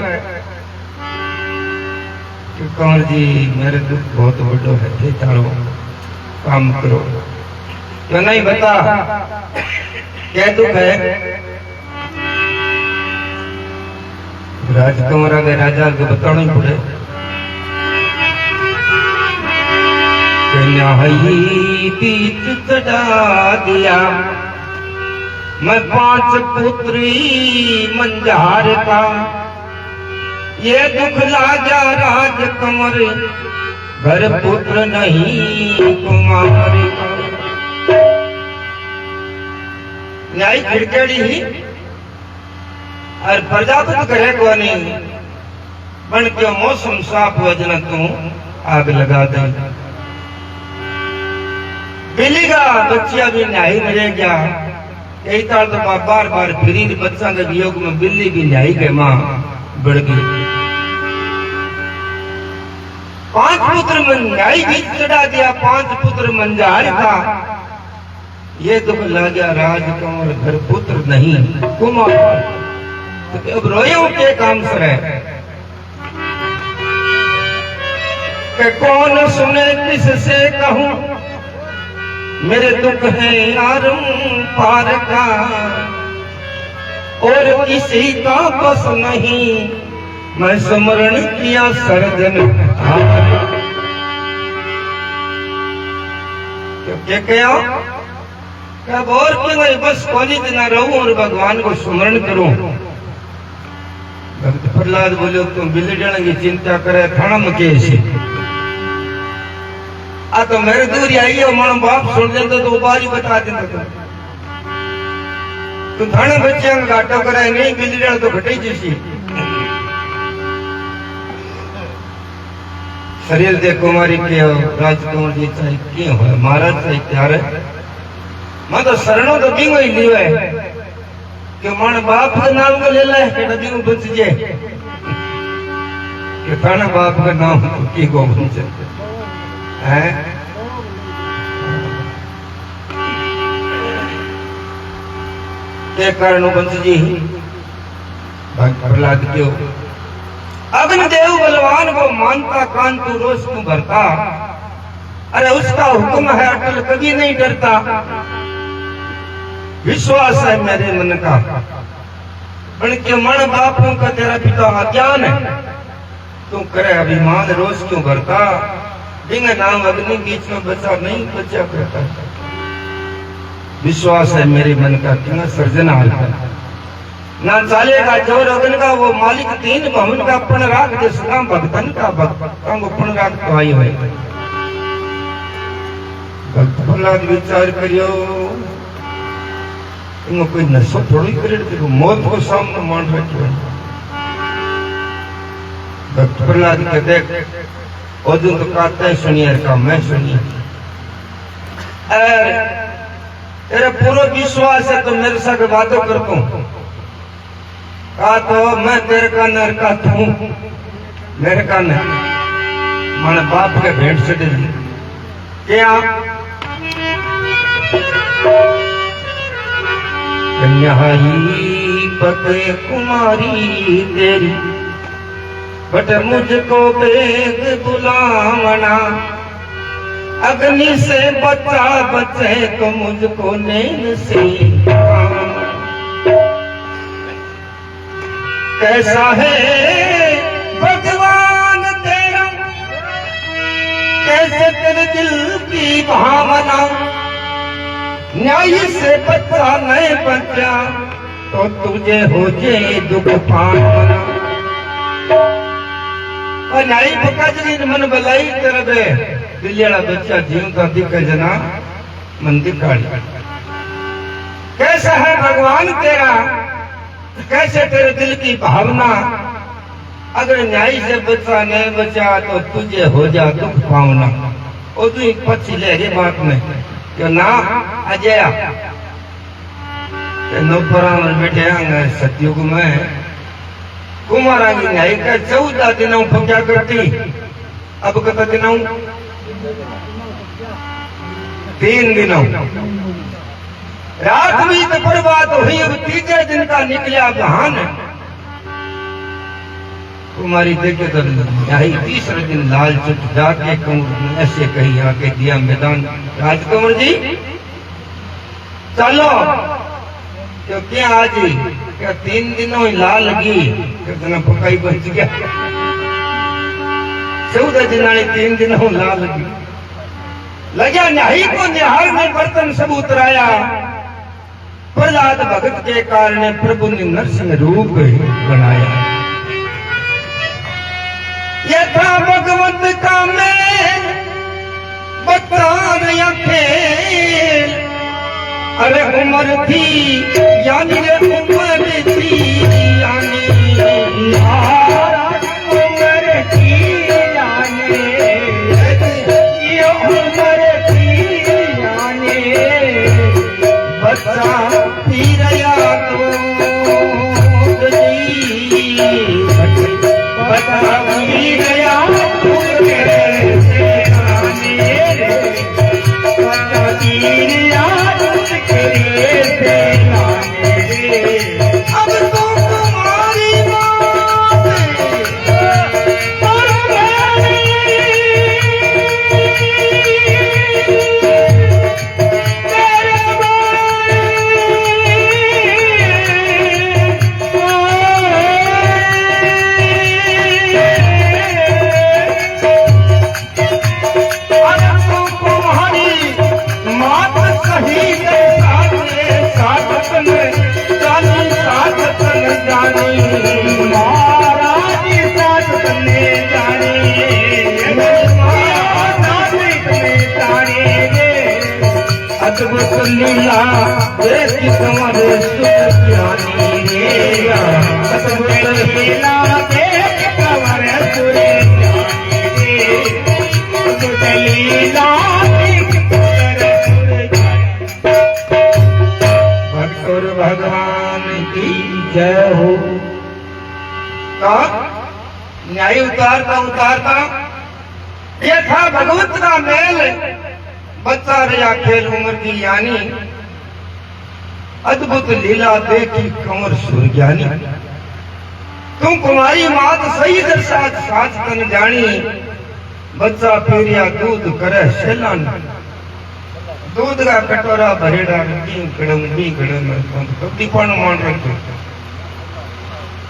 कि कंवर जी मेरे दुख बहुत बड़ो है थे तारो काम करो। क्यों नहीं बता क्या दुख है। राजकुमार आगे राजा को बताना ही पड़े। न्याही बीच चढ़ा दिया मैं 5 पुत्री मंजार का। ये दुख लाजा राजकुमार घर पुत्र नहीं कुमारी का। न्याय खिड़केड़ी ही और प्रजापति करे को नहीं बन के मौसम साफ वजन तू आग लगा दे। बिल्ली का बच्चिया भी न्याय मिले गया। कई ताल तो बार बार फिरी बच्चा के वियोग में बिल्ली भी न्याय के मां बढ़ गई। 5 पुत्र मन न्याय भी चढ़ा दिया 5 पुत्र मंजार का। ये दुख लाजा राजकुमार घर पुत्र नहीं कुमार। तो अब रोयो के काम से है कि कौन सुने किससे कहूं मेरे दुख है यारम पार का। और किसी का बस नहीं मैं स्मरण किया सरजन क्या और क्यों नहीं बस कॉलेज ना रहूं और भगवान को स्मरण करूं। भक्त प्रहलाद बोलो तुम बिल्ली डण की चिंता करे थाना में कैसे आ तो मेरे दूर आई हो मन बाप सुन देता तो बारी बता देता। तू थाने बच्चे घाटो कराए नहीं बिल्ली डण तो घटे जैसी। शरीर दे कुमारी के राजकुमार जी चाहे क्यों है महाराज चाहे क्या है। मैं तो शरणों तो बिंगो ही लियो है कि मन बाप का नाम को ले ले के नदी में बच जाए कि थाना बाप का नाम की को बच है। के कारण बंश जी भक्त प्रहलाद क्यों अग्नि देव बलवान को मानता कांतु रोष क्यों भरता। अरे उसका हुक्म है अटल कभी नहीं डरता। विश्वास है मेरे मन का बन के मन बापों का तेरा पिता अज्ञान है। तू करे अभिमान रोष क्यों भरता। बिना नाम अग्नि बीच में बचा नहीं बचा करता। विश्वास है मेरे मन का क्यों सर्जनहार का ना चालेगा जोर अग्नि का वो मालिक 3 भवन का पण राख दे सदा भक्तन का भक्तों को पण राख तो आई है। भक्त प्रहलाद विचार करियो इनको कोई नशो थोड़ी करे मौत को सामने मान रखियो। भक्त प्रहलाद के देख ओदू तो कहते सुनिए का मैं सुनिए तेरे पूरा विश्वास है तो मेरे साथ बातों करता हूं कहा तो मैं तेरे का नर का तू मेरे का न मन बाप के भेंट से क्या कन्याई पते कुमारी तेरी बट मुझको वेद बुलावना अग्नि से बचा बचे तो मुझको नैन से कैसा है भगवान तेरा कैसे तेरे दिल की भावना न्याय से बचा नहीं बचा तो तुझे हो जाए दुख पाना और न्याय बका जी मन भलाई तेरे बे दिलियाला बच्चा जीवता दिख जना मन दिखाड़ी कैसा है भगवान तेरा कैसे तेरे दिल की भावना अगर न्याय से बचा नहीं बचा तो तुझे हो जा दुख पावना और तू एक पक्षी ले रही बात में क्यों ना अजय नौपरान बैठे सतयुग में कुमारा की न्याय का 14 दिनों को क्या करती अब कत दिनों 3 दिनों रात भी तो बर्बाद हुई अब तीसरे दिन का निकला बहान कुमारी देखे तो यही तीसरे दिन लाल चुट जाके कंवर ऐसे कही आके दिया मैदान राजकुंवर जी चलो क्यों क्या आज क्या 3 दिनों ही लाल लगी कितना पकाई बच गया 14 दिन 3 दिनों लाल लगी लगा न्यायी को निहार में बर्तन सब उतराया प्रहलाद भगत के कारण प्रभु ने नरसिंह रूप बनाया यथा भगवत का मैं बता रहा खेल अरे उम्र थी यानी रे उम्र थी यानी उम्र थी यानी ये उम्र थी यानी बच्चा पी रहा तो बच्चा पी रहा अब तो तुम्हारी अद्भुत लीला देखी तुम्हारे सुख ज्ञानी रे अद्भुत लीला देख तुम्हारे सुख ज्ञानी रे अद्भुत लीला देख तुम्हारे सुख भक्तों भगवान की जय हो का न्याय उतारता ये था भगवत का मेल बच्चा रहा खेल उम्र की यानी अद्भुत लीला देखी कंवर सुरज्ञानी तुम कुमारी मात सही दर्शात साच तन जानी बच्चा पीरिया दूध करे सेलान दूध का कटोरा भरेड़ा भी कभी पण मान रखे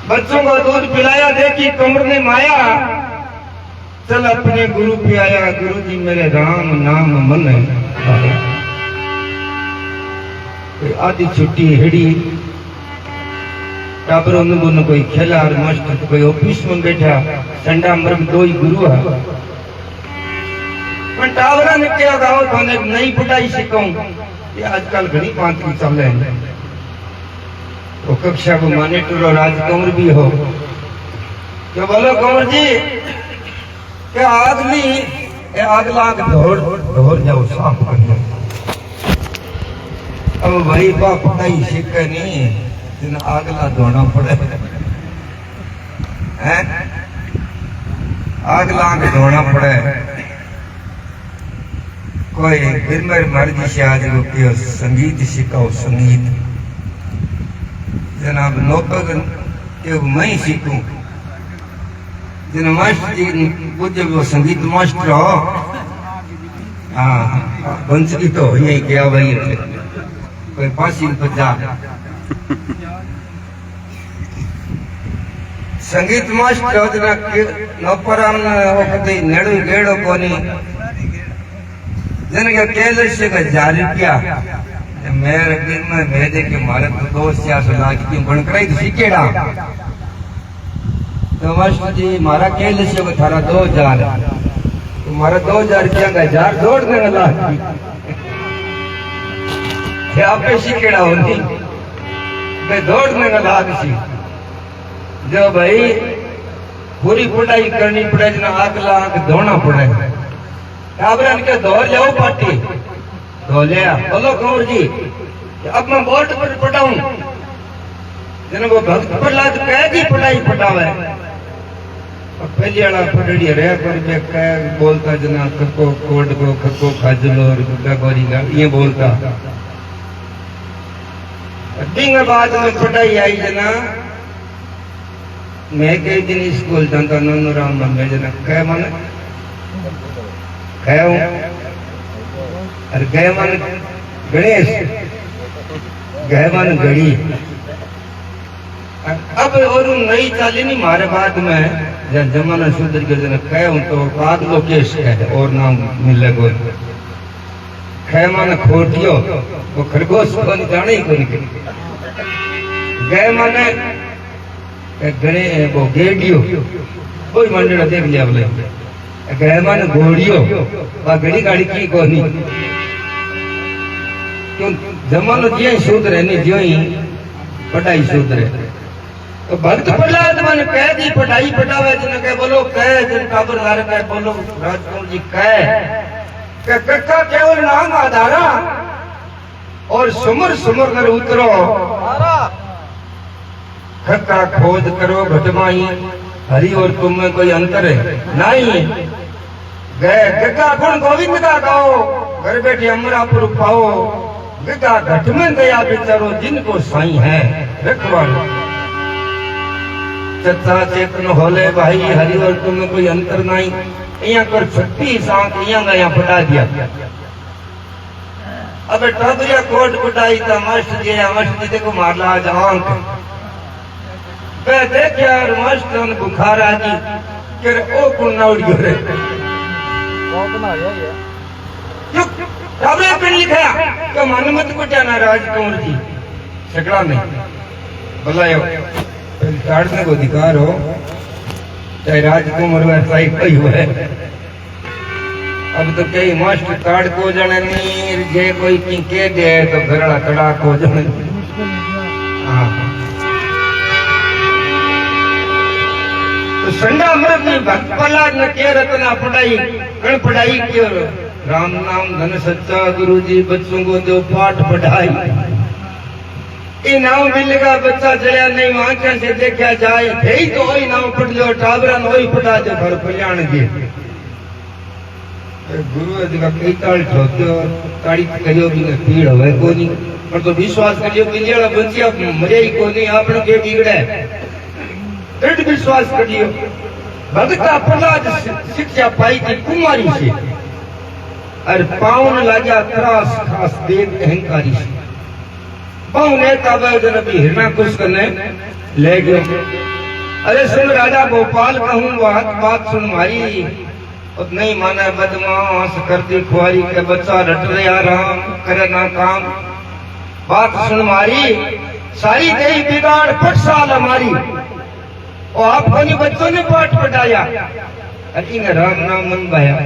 बच्चों को दूध पिलाया देखी कंवर ने माया चल अपने गुरु पे आया गुरु जी मेरे राम नाम मन आधी छुट्टी हिड़ी टाबरों में कोई खेला मस्त कोई ऑफिस में बैठा संडा मर्ग 2 ही गुरु है पर टावरा ने क्या गाओ तो नई पढ़ाई सिखाऊं ये आजकल घनी बात की चल रहे हैं तो कक्षा को माने टूरो राजकुंवर भी हो क्यों बोलो कंवर जी के आदमी ए अगला ढोर जाओ साफ कर लो। अब भाई बाप नहीं सीखे नहीं जिन अगला धोना पड़े हैं अगला धोना पड़े। कोई फिर मेरी मर्जी से आज रुकियो संगीत सिखाओ संगीत जनाब नौकर के मैं सीखूं जिन मास्टर जी पूछे वो संगीत मास्टर हो। हाँ बंसरी तो यही क्या भाई कोई पासी बजा संगीत मास्टर हो जना नौपराम वो कभी नेड़ू गेड़ो कोनी जन के केले से का 1000 रुपया मेरे दिन में भेजे के मारे तो दोस्त या सुना की बनकराई तो सीखेड़ा तो मास्टर जी मारा केले से को थारा 2000 तो मारा 2000 रुपया का 1000 जोड़ देने लगा ये आपे सीखेड़ा होनी मैं दौड़ने का लाग सी जो भाई पूरी पढ़ाई करनी पड़े जना अगला धोना पड़े टाबरन के धो जाओ पार्टी धो लिया। बोलो कंवर जी अब मैं बोर्ड पर पढ़ाऊं जना वो भक्त प्रहलाद कह दी पढ़ाई पढ़ावे पहली वाला पढ़ी रे पर मैं कह बोलता जना कको कोड को कको खाजलो और गगोरी का ये बोलता दिन बाद में पढ़ाई आई जना मैं कई दिन स्कूल जाता नंदराम में जना कह मन कह और गए मन गणेश गए मन गड़ी अब और नई चाली नहीं मारे बाद में जब जमाना सुधर गया जना कह तो बाद लोकेश कह और नाम मिले गो कह मन खोटियो वो खरगोश को नहीं जाने ही को नहीं गए मन गणे वो गेडियो कोई मंडल देख लिया बोले गए मन घोड़ियो वा गड़ी गाड़ी की कोनी क्यों जमानो जियो ही सुधरे नहीं जियो ही पढ़ाई सुधरे तो भक्त प्रहलाद मन कह दी पढ़ाई पढ़ावे जिन कह बोलो कह जिन काबरदार कह बोलो राजकुमार जी कह कक्का केवल नाम आधारा और सुमर सुमर कर उतरो खक्का खोज करो घटमाई हरि और तुम में कोई अंतर है नहीं गए गगा गुण गोविंद का गाओ घर बैठे अमरापुर पाओ गगा घट में गया बेचारो जिनको साई है रखवालो चचा चेतन होले भाई हरि और तुम में कोई अंतर नहीं यहाँ कर 36 सांख यहाँ पटा दिया। अब टबरिया कोट पटाई था मास्टर जी देखो मारला आज आंख मैं देख यार मास्टर बुखार आ गई कि ओ कौन ना उड़ गयो रे चुप टबरे पे लिखा कि मन मत कुटा ना राजकुमार जी सकड़ा नहीं बुलायो काटने को अधिकार हो चाहे राजकुमार वैसा ही कोई हुआ है। अब तो कई मास्टर कार्ड को जाने नहीं जे कोई की के दे तो घरड़ा कड़ा को जाने तो संडा मृत में भक्त प्रहलाद ने के रतना पढ़ाई कण पढ़ाई क्यों राम नाम धन सच्चा गुरु जी बच्चों को जो पाठ पढ़ाई ये नाम मिलेगा बच्चा जया नहीं आंखें से देखा जाए यही तो वही नाम पढ़ लो टाबरन वही पढ़ा दे घर कल्याण जी गुरु जी का कई ताल ठोक्यो ताड़ी करियो भी पीड़ होवे कोनी पर तो विश्वास करियो बिलिया बंचिया मरे ही कोनी आपने के बिगड़े दृढ़ विश्वास करियो भक्त प्रहलाद शिक्षा पाई थी कुमारी से और पावन लाजा त्रास खास देव अहंकारी से पावन नेता जन भी हिरणा कुछ करने ले गयो। अरे सुन राजा गोपाल कहूँ बात सुन मारी नहीं माने बदमाश करती खुआरी के बच्चा रट रहा राम करे ना काम बात सुन मारी सारी गई बिगाड़ फट साल हमारी और आपको नहीं बच्चों ने पाठ पढ़ाया अरे राम नाम मन बया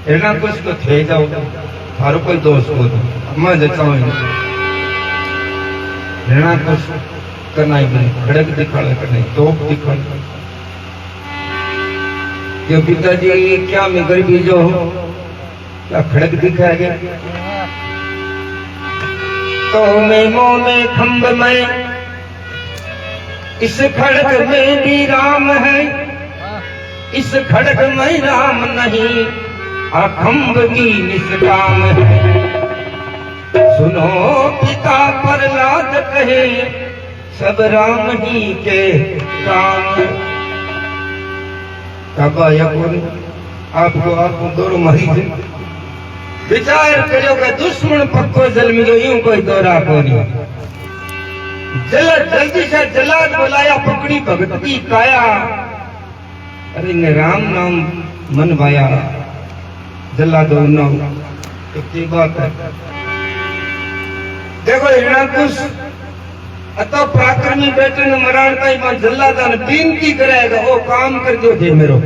हिरणा कुछ तो थे जाओ थारो कोई दोस्त को मैं जचाऊ हिरणा कुछ करना ही नहीं खड़क दिखाड़ा करना तोप दिखाड़ा जो पिताजी क्या मैं गरीबी जो क्या खड़क दिखाएगा तो मैं मोह में खंभ में इस खड़क में भी राम है इस खड़क में राम नहीं खंभ की निष्काम है सुनो पिता प्रहलाद कहे सब राम ही के काम आपको आपको दोनों मरी थे विचार करो कि दुश्मन पक्को जन्म जो यूं कोई दौरा को नहीं जल्दी से जलाद बुलाया पकड़ी भगत की काया अरे ने राम नाम मन भाया जला दो ना तो की बात है देखो हिरणाकुश अतो पराक्रमी बेटे ने मरण ताई में जल्लादान विनती करेगा वो काम कर दो जे मेरो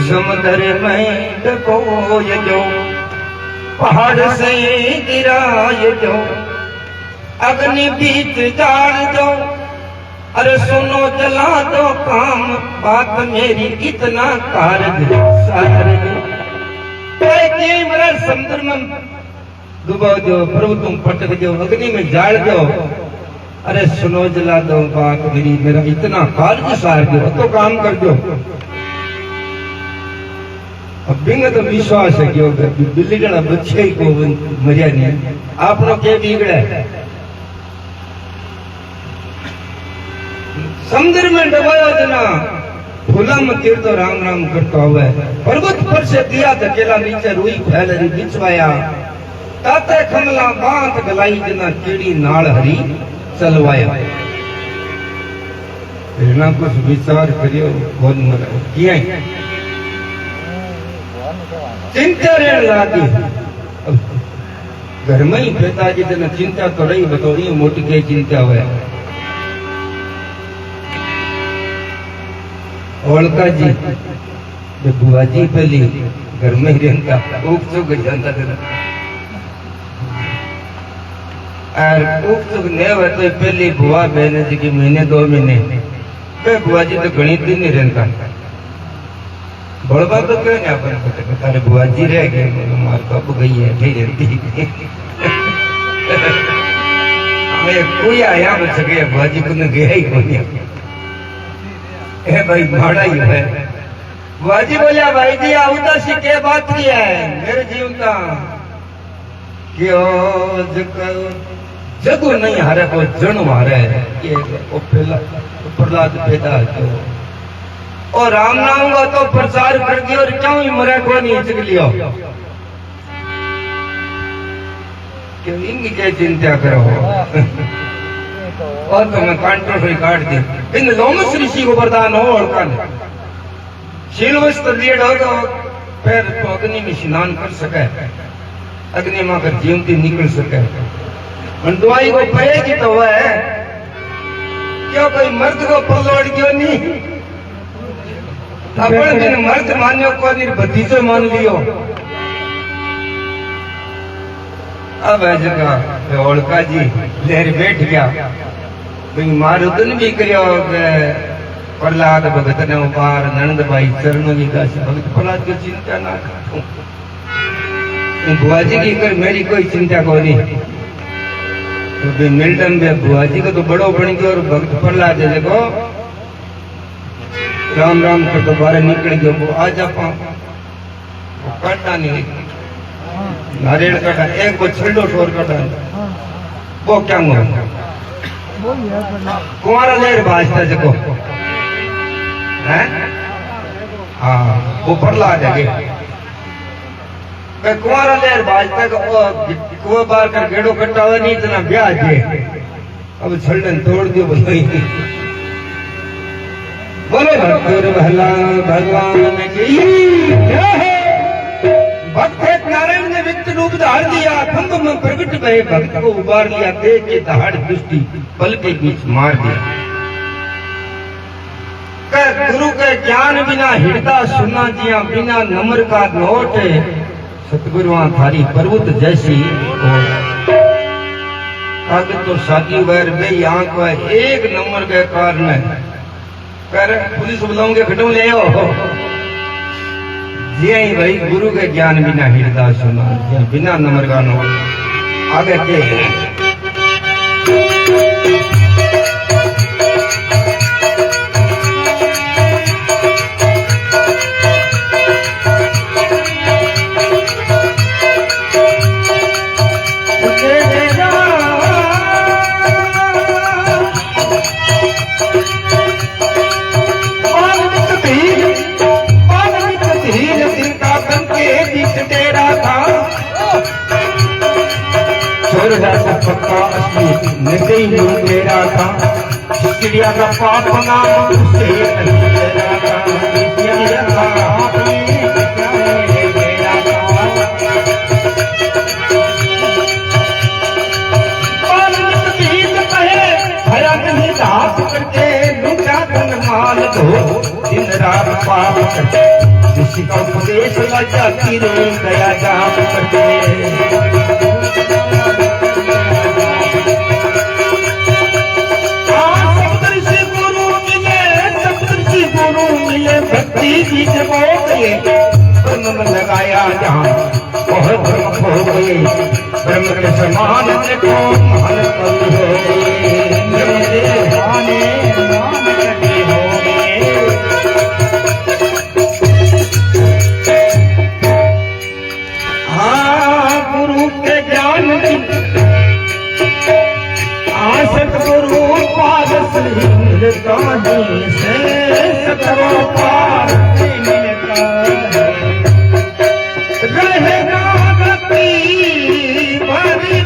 समुद्र में डकोय जो पहाड़ से गिराय जो अग्नि बीच जाड़ दो अरे सुनो जला दो काम बात मेरी इतना कारज सार समुद्र में डुबो दो प्रभु तुम पटक दो अग्नि में जाड़ दो अरे सुनो जला दो बात मेरी मेरा इतना कारज सार दो तो काम कर दो अब बिंग तो विश्वास है कि बिल्ली जड़ा बच्चे को मरिया नहीं आपनो के बिगड़े समुद्र में डुबायो जना भूला मत तो राम राम करता हुआ पर्वत पर से दिया धकेला नीचे रुई फैल रही बिछवाया ताते खमला बांध गलाई जना कीड़ी नाल हरी चलवाया ना कुछ विचार करियो बहुत मरा किया चिंता रहने लगी घर में ही पिताजी जना चिंता तो रही बताओ ये मोटी के चिंता हुआ ओलका जी जब बुआ जी पहली घर में ही रहता उप चुक जानता था और उप चुक नहीं हुआ तो पहली बुआ बहन जी की महीने 2 महीने बुआ जी तो गणित ही नहीं रहता बड़बा तो कह नहीं अपन तारे बुआ जी रह गए मार कब गई है नहीं रहती कोई आया बच गया बुआ जी को गया ही कोई भाई माड़ा ही है बुआ जी बोलिया भाई जी आउता सी के बात की है मेरे जीवता क्यों जगो नहीं हारे को जन मारे ये प्रहलाद पैदा क्यों और राम नाम का तो प्रचार कर दियो और क्यों ही मरे को नहीं चक लियो क्यों इनकी क्या चिंता करो और तो मैं कांटो से काट दी इन लोमस ऋषि को वरदान हो और कान शीलवस्त्र लिए डालो पैर तो अग्नि में स्नान कर सके अग्नि मां कर जीवती निकल सके मंडवाई को पड़ेगी तो वह है क्यों कोई मर्द को पलौड़ क्यों नहीं अपन दिन मर्द मान्यो को नहीं भतीजो मान लियो अब है जगह ओलका जी लेर बैठ गया भाई मारुदन भी करियो प्रहलाद भगत ने उपार नंद भाई चरणों की दासी भगत प्रहलाद की चिंता ना करो बुआ जी की कर मेरी कोई चिंता को नहीं तो भाई मिल्टन में बुआ जी को तो बड़ो बन गया और भगत प्रहलाद देखो राम राम कर तो बाहर निकल गयो वो आज आप काटना नहीं नारियल काटा एक को छिलडो ठोर काटा वो क्या हुआ कुंवारा लेर भाजता जको हैं हाँ वो प्रहलाद है के कुंवारा लेर भाजता को कुआ बार कर गेड़ो कट्टा हुआ नहीं इतना ब्याज है अब छलडन तोड़ दियो बोलो बोलो भगवान की भक्त नारायण ने वित्त रूप धार दिया खंभ में प्रकट भय भक्त को उबार लिया तेज के दहाड़ दृष्टि पल के बीच मार दिया गुरु के ज्ञान बिना हृदय सुना जिया बिना नम्र का नोट सतगुरु थारी पर्वत जैसी आगे तो साकी वैर बे आंख एक नंबर के कारण कर पुलिस बुलाऊंगे खटू ले आओ जी आई भाई गुरु के ज्ञान बिना हृदय सुना बिना नंबर का नो आगे के मेरा था चिड़िया का पाप नाम उससे मेरा था चिड़िया का पाप मेरा भया नहीं दास करके लूटा धन माल दो दिन रात पाप करके किसी का उपदेश लगा तीरे गया जाप करके भक्ति बीच हो गए ब्रह्म लगाया जहाँ बहुत ब्रह्म हो गए ब्रह्म के समान देखो महान कवि हो गए हाँ गुरु के ज्ञान सतगुरु पाद मिलता से सतगुरु पाद मिलता रहेगा गति भरी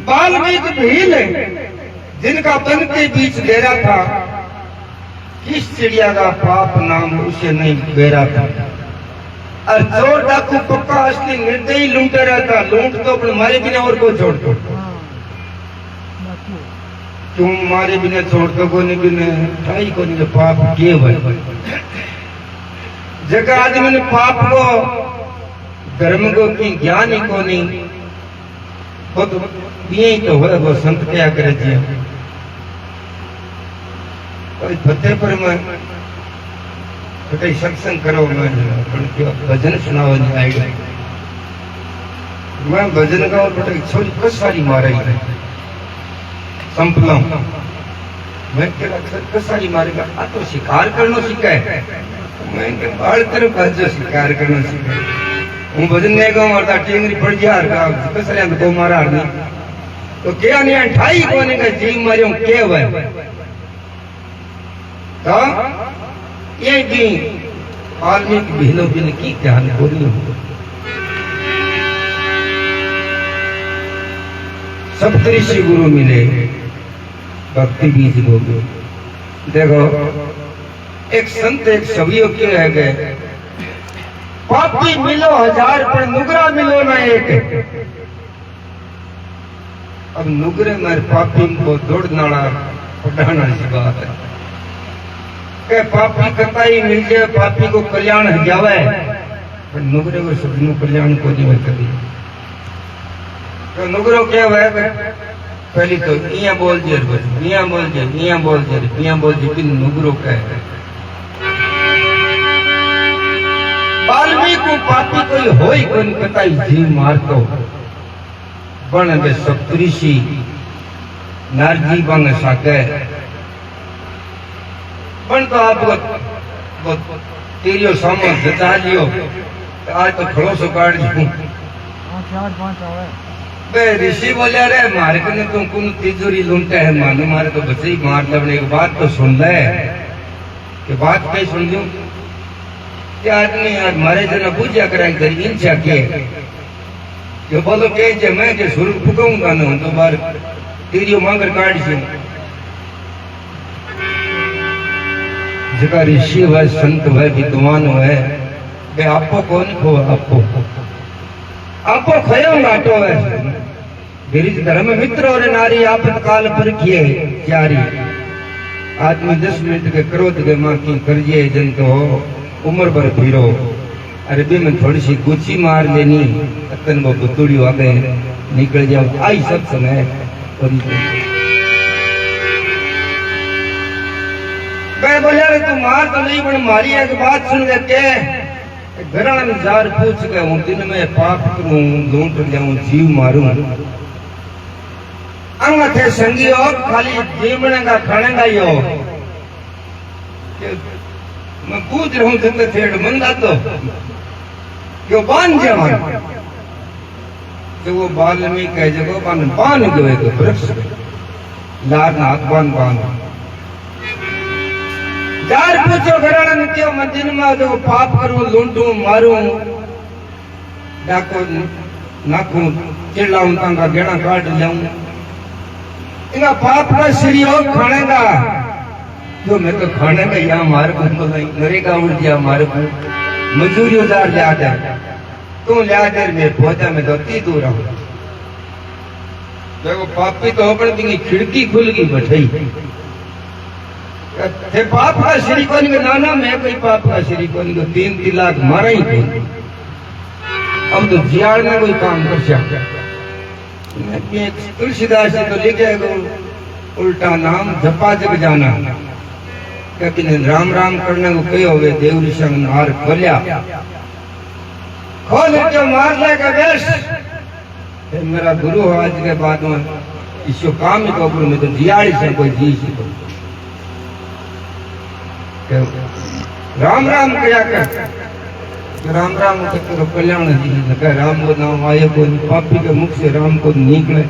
वाल्मीकि भील जिनका वन के बीच डेरा था किस चिड़िया का पाप नाम उसे नहीं बेरा था और चोर डाकू पक्का असली निर्दयी लूटे रहता लूट तो अपने मारे बिना और को छोड़ दो तुम मारे बिना छोड़ दो को नहीं बिना ठाई को नहीं पाप किए भाई जगह आदमी ने पाप को धर्म को की ज्ञान ही को नहीं वो तो ये ही तो है वो संत क्या करे जी कोई फतेहपुर में कई सत्संग करो मैं भजन सुनाओ नहीं आएगा मैं भजन गाओ बेटा छोरी कसारी मारे संपला मैं कसारी मारेगा आ तो शिकार करना सीखा है मैं बाढ़ तरफ भजो शिकार करना सीखा हूँ भजन नहीं गाऊं और टेंगरी पड़ गया कसरिया तो मारा नहीं तो क्या नहीं ठाई कोने का जीव मारियो के हुए तो ये भी वाल्मीकि भीलो बिन की ध्यान बोली सप्तऋषि गुरु मिले भक्ति बीज बोलो देखो एक संत एक सवियो क्यों रह गए पापी मिलो 1000 पर नुगरा मिलो ना एक अब नुगरे में पापी को दौड़ना पढ़ाना सी बात है के पापी कताई मिल जाए पापी को कल्याण जावे पर नुगरे को सबनु कल्याण को नहीं कभी तो नुगरो क्या है पहली तो इया बोल जे इया बोल जे इया बोल जे इया बोल जे किन नुगरो कहे वाल्मीकि पापी कोई होई कोई कताई जीव मारतो बण बे सप्तऋषि नारजी बंग साके पण तो आप वो तेरियो सामो जता लियो आज तो खड़ो सो काट दूं 4-5 आवे बे ऋषि बोले रे मारे कने तुम कुन तिजोरी लूंटे है मानो मारे तो बच्चे ही मार लेने एक बात तो सुन ले कि बात कई सुन लूं कि आदमी यार मारे जना पूजा कराए घर इच्छा के जो बोलो के जे मैं के सुर फुकाऊंगा ना तो बार तेरियो मांगर काट दूं जका ऋषि है संत है विद्वान है बे आपको कौन खो आपको खयो लाटो है गिरिज धर्म मित्र और नारी आपतकाल पर किए जारी आदमी 10 मिनट के क्रोध के मां की करजिए जन तो उम्र भर फिरो अरे बे में थोड़ी सी गुची मार लेनी तन वो बुतुड़ी आगे निकल जाओ आई सब समय और मैं बोला रे तू मार तो नहीं पर मारी एक बात सुन ले के घराना में जार पूछ के हूं दिन में पाप करूं लूट जाऊं जीव मारूं अंग थे संगियो खाली जीवने का खाने का यो मैं पूछ रहा हूं जितने थेड़ मंदा तो क्यों बांध जवान तो वो वाल्मीकि कह जगो बांध गए तो वृक्ष लार हाथ बांध जार पूछो घराना ने क्यों मैं दिन में जो पाप करूं लूटूं मारूं डाको नाकू चिल्लाऊं तांगा गेड़ा काट जाऊं इनका पाप का श्री हो खाने का जो मैं तो खाने का यहाँ मार को नरेगा उड़ दिया मार को मजूरी उधार ले आता तू ले आते मैं पहुंचा मैं दोती दूर हूं देखो पापी तो अपने खिड़की खुल गई बैठाई थे पाप का श्री को नाना मैं कोई पाप का श्री को 3 लाख मारा ही कोई अब तो जियाड़ में कोई काम कर सकता तुलसीदास जी तो लिखे उल्टा नाम जपा जग जाना क्योंकि राम राम करने को कही होवे देव ऋषि नार खोलिया खोल जो मार लेगा बेश मेरा गुरु आज के बाद में इसको काम ही को में तो जियाड़ी से कोई जी सी राम राम कया कर राम राम करो कल्याण जी लगा राम को नाम आए को पापी के मुख से राम को निकले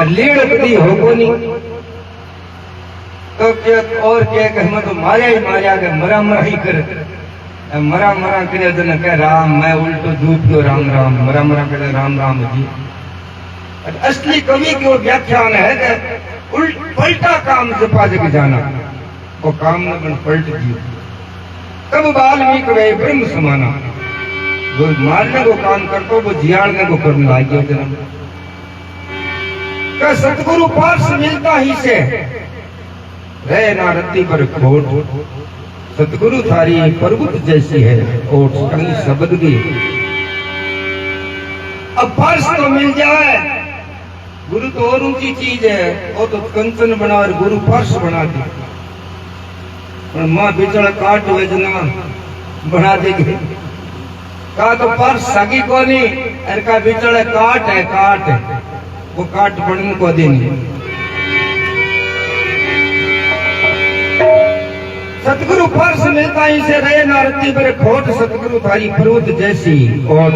लीड़ कदी हो को नहीं तो के और के हम तो मारा ही मारा के मरा मरा ही कर मरा मरा करे तो न कह राम मैं उल्टो झूठ क्यों राम राम मरा मरा करे राम राम जी असली कवि की व्याख्यान है कि पलटा काम जपा जग जाना वो काम न बन पलट दियो तब वाल्मीकि वे ब्रह्म समाना वो मारने को काम करतो वो जियाड़ने को करने लागियो जन्म का सतगुरु पास मिलता ही से रहे ना रत्ती पर खोट सतगुरु थारी पर्वत जैसी है ओठ कहीं शब्द की अब पास तो मिल जाए गुरु तो और ऊंची चीज है वो तो कंचन बना और गुरु फर्श बना दी मां बिचड़ा काट हुए जना बना देगी का तो पर सगी को नहीं इनका बिचड़ा काट है वो काट बनने को देनी सतगुरु फर्श मिलता ही से रहे नारती पर खोट सतगुरु थारी पर्वत जैसी और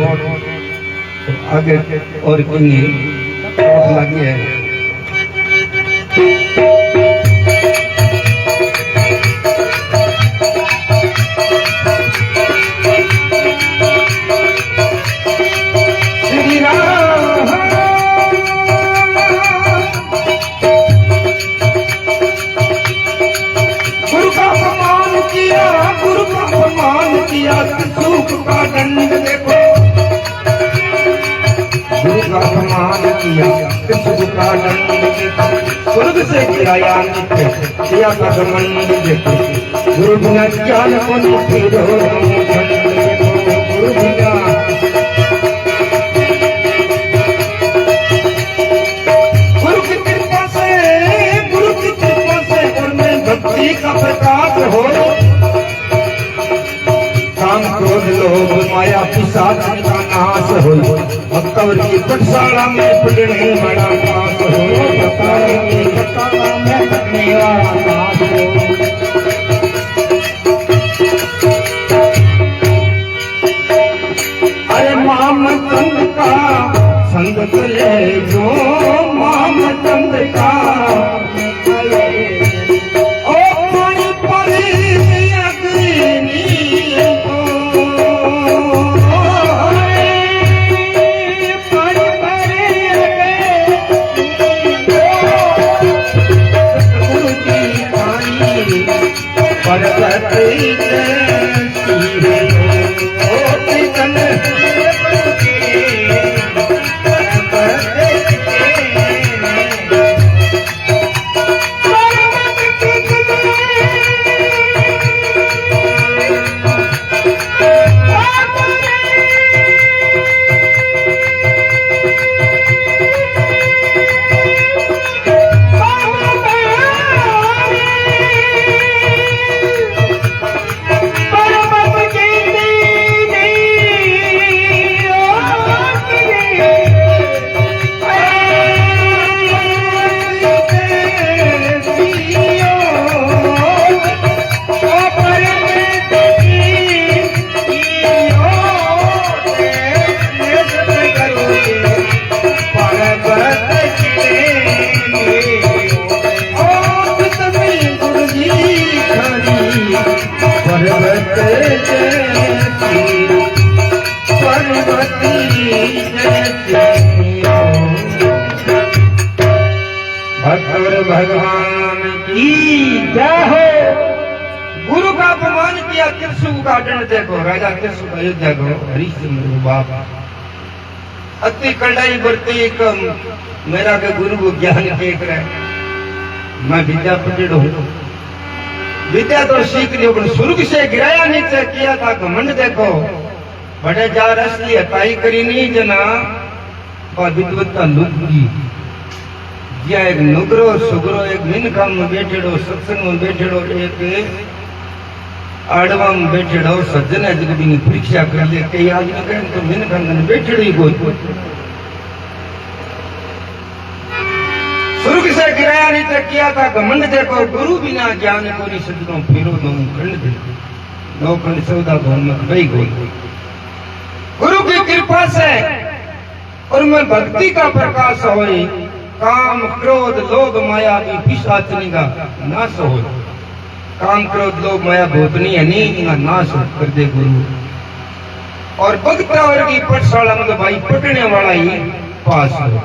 आगे और किन्नी लगी है स्वर्ग से गिराया नित्य दिया का संबंध गुरु बिना ज्ञान को फिरो गुरु बिना। और ये पटशाला में पढ़ने वाला खास हो, पटशाला में पढ़ने वाला खास हो। अरे मामचंद का संग चले जो, मामचंद का भगवान की जय हो। गुरु का अपमान किया, त्रिशु का दंड देखो, राजा त्रिशु का युद्ध देखो, हरिश्चंद्र बाप अति कड़ाई बरती एक मेरा के गुरु को ज्ञान देख रहे, मैं विद्या पढ़ हूँ, विद्या तो सीख लियो, पर स्वर्ग से गिराया नीचे किया था घमंड देखो, बड़े जार असली हताई करी नहीं जना और विद्वत्ता लुकी। या एक नुगरो सुगरो एक मिनखा में बैठेड़ो, सत्संग में बैठेड़ो, एक आड़वा में बैठेड़ो सज्जन है जगह की परीक्षा कर ले, कई आदमी कहें तो मिनखा में बैठेड़ो ही कोई। स्वर्ग से गिराया नहीं तक किया था घमंड देखो, गुरु बिना ज्ञान को नहीं सजनो फिरो दो खंड देखो, दो खंड सौदा भवन में गई गोई। गुरु की कृपा से और मैं भक्ति का प्रकाश होई, काम क्रोध लोभ माया की पिशाचनी का नाश हो। काम क्रोध लोभ माया भूतनी है नहीं, इनका नाश कर दे गुरु। और भक्ता वर्ग की पाठशाला में तो भाई पढ़ने वाला ही पास हो।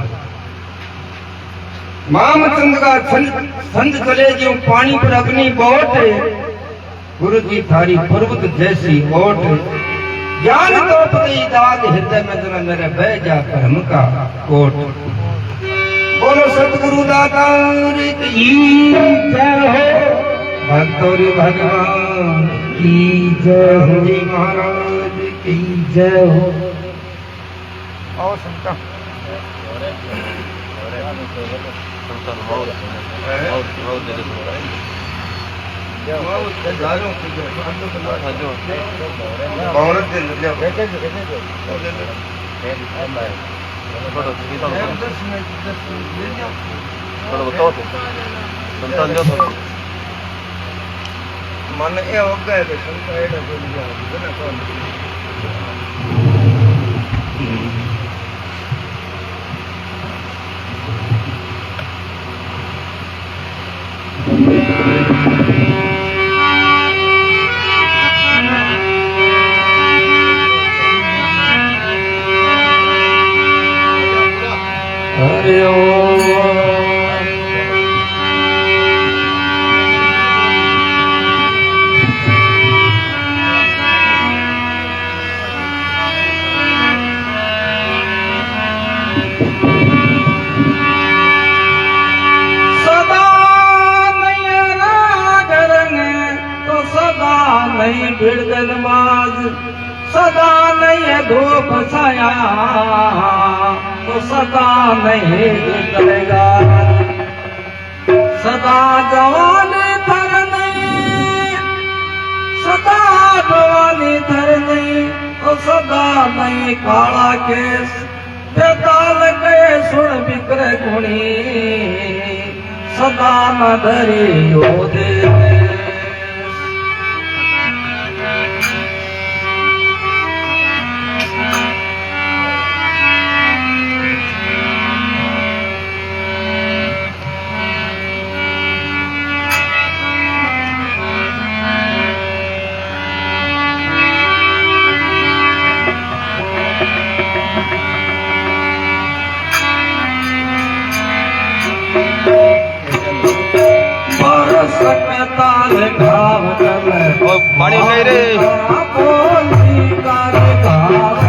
मामचंद का संत चले जो पानी पर अपनी बोट, गुरु जी थारी पर्वत जैसी ओट। ज्ञान तो पति दाद हृदय में जना मेरे बह जा कर्म का कोट। बोलो सतगुरु दातार की जय हो, भक्तों भगवान की जय हो, महाराज की जय हो। और संता मन ये हो गए तो संता एडा बोल गया ना कौन। हरि ओम। नहीं बिड़गन माज सदा नहीं धूप छाया, तो सदा नहीं निकलेगा। सदा जवानी थर नहीं, सदा जवानी थर नहीं, तो सदा नहीं काला केस मीठे ताल गए सुन बिकर गुणी सदा न धरियो दे ताल घाव पानी नहीं रे बोली का घाव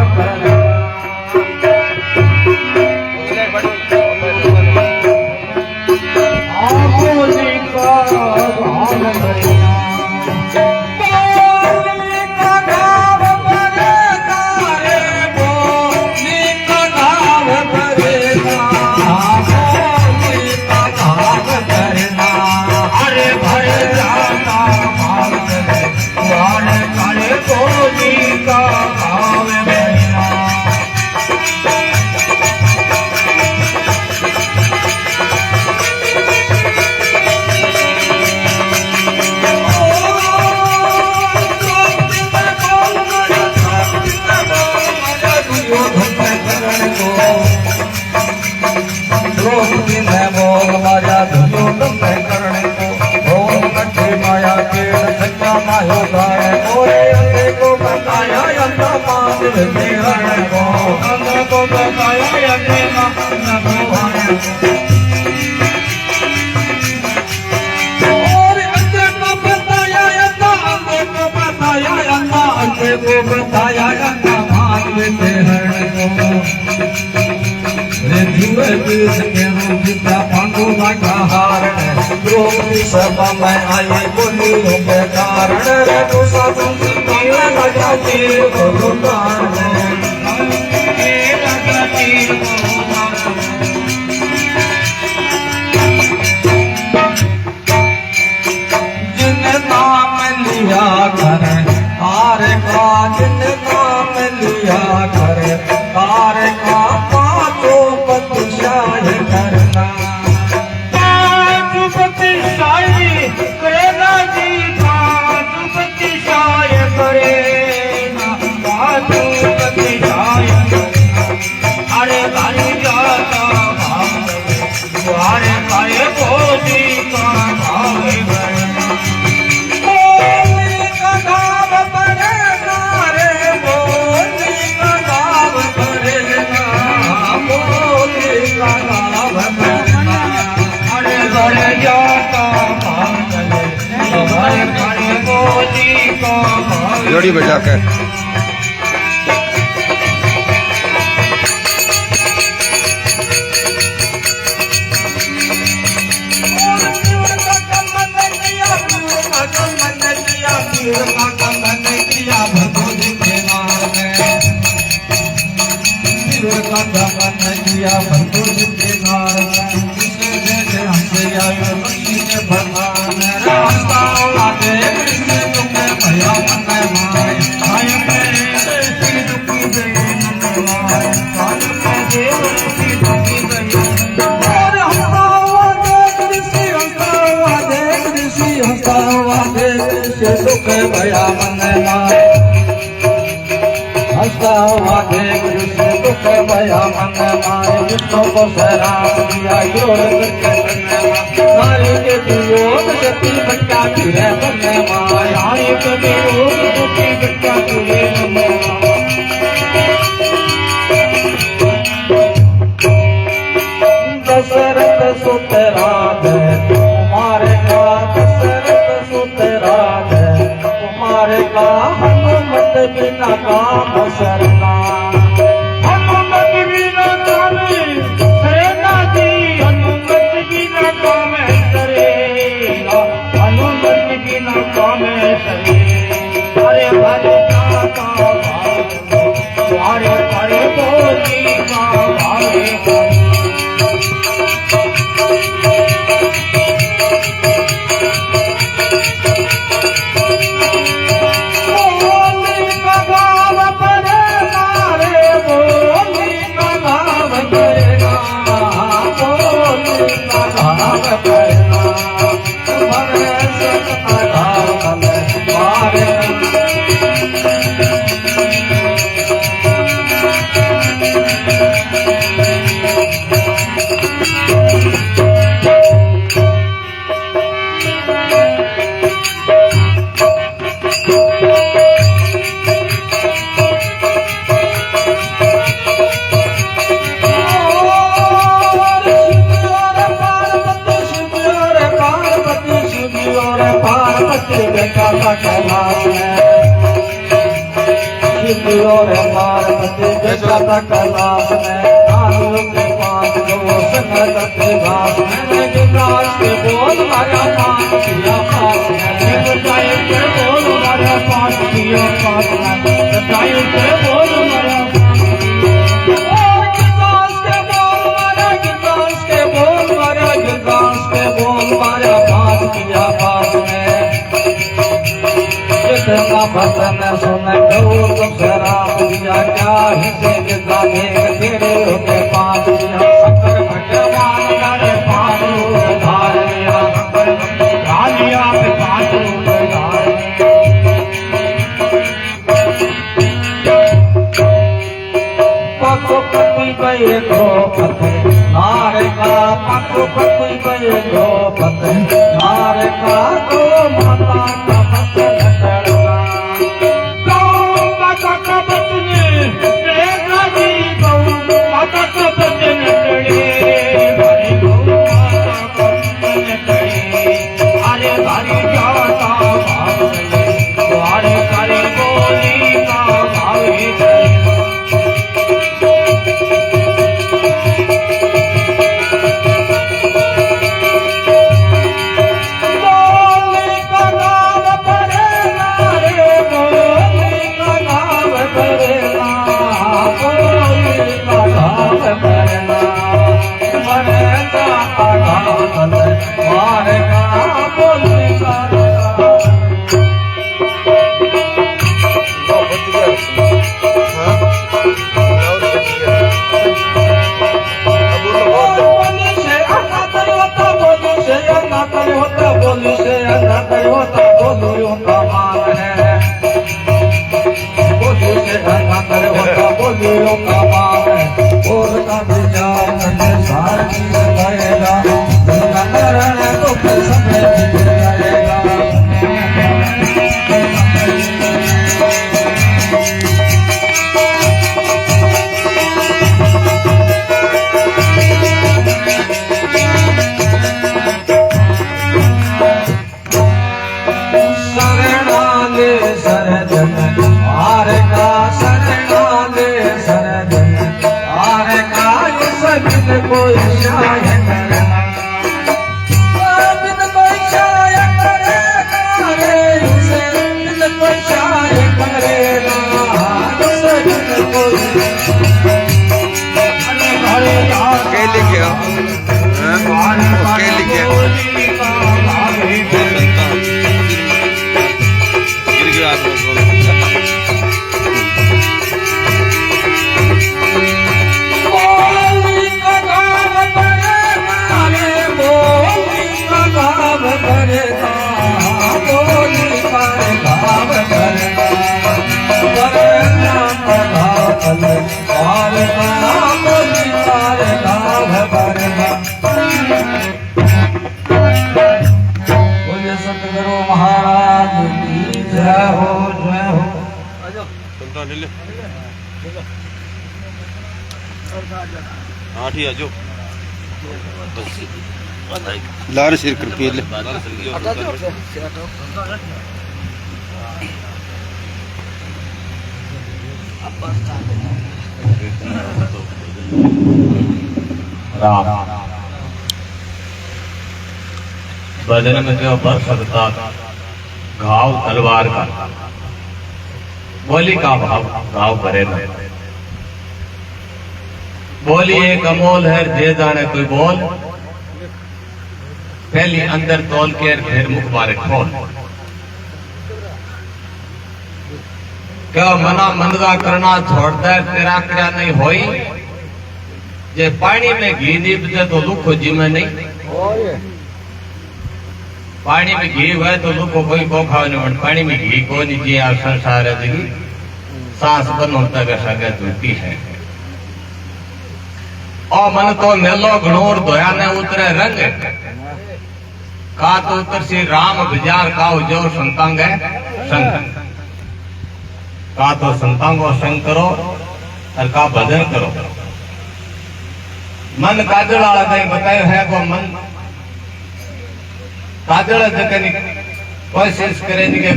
बोली सभा में आए बोलियों के कारण तो सब लगा तीर को जिन नाम लिया कर तार का जिन नाम लिया कर तार का पाँचों पतिशाह करना जोड़ी बैठा कर दुख भया मन हंसता हुआ देख जिससे दुख भया मन मारे विष्णु को सैराम किया योग करके नारी के वियोग शक्ति बच्चा फिरे बनने नारी के वियोग शक्ति बच्चा फिरे दशरथ सुतरा तुम्हारे का दशरथ सुतरा तुम्हारे का हनुमत बिना काम सरना हनुमत बिना काम सेना जी हनुमत बिना काम करेगा हनुमत बिना काम करे अरे भले जाता अरे अरे बोली का भावे करना भरे सकता घाव मारे और पार्वती बेटा कलाप में आलू के पास दो संगत के घास में विकास के बोल मारा पास किया पास में बताए के बोल मारा पास किया पास में बताए के बोल मारा विकास के बोल मारा विकास के बोल मारा विकास के बोल मारा पास किया पास में जितना भजन सुन गौ तुम शराब दिया क्या हिस्से जितना देख तेरे होके पास दिया शंकर भगवान करे पास रूप धार लिया कालिया पे पास रूप धार पशुपति गए द्रौपदी नारे का पशुपति गए द्रौपदी नारे का तो माता का कोई शायद कोई शायद करे उसे कोई शायद करेगा के लिखे के लिखे सतगुरु महाराज की जय हो जय हो। आजो लार सिर कर पीले राम बदन में जो बर सकता घाव तलवार का बोली का भाव घाव करे न बोली एक अमोल है जे जाने कोई बोल पहली अंदर तोल के फिर मुख मारे खोल क्या मना मंदगा करना छोड़ता है तेरा क्या नहीं होई जे पानी में घी दीप दे तो लुखो जी में नहीं पानी में घी हुआ तो लोग को कोई को खाओ नहीं, पानी में घी को नहीं जी यार संसार है जी सांस बन होता का सगा झूठी है। और मन तो मेलो घनोर धोया ने उतरे रंग का तो उतर श्री राम बिजार का जो संतांग है संग का तो संतांगो संग करो और का भजन करो। मन काजल वाला कहीं बतायो है को मन काजल जगनी कोशिश करे के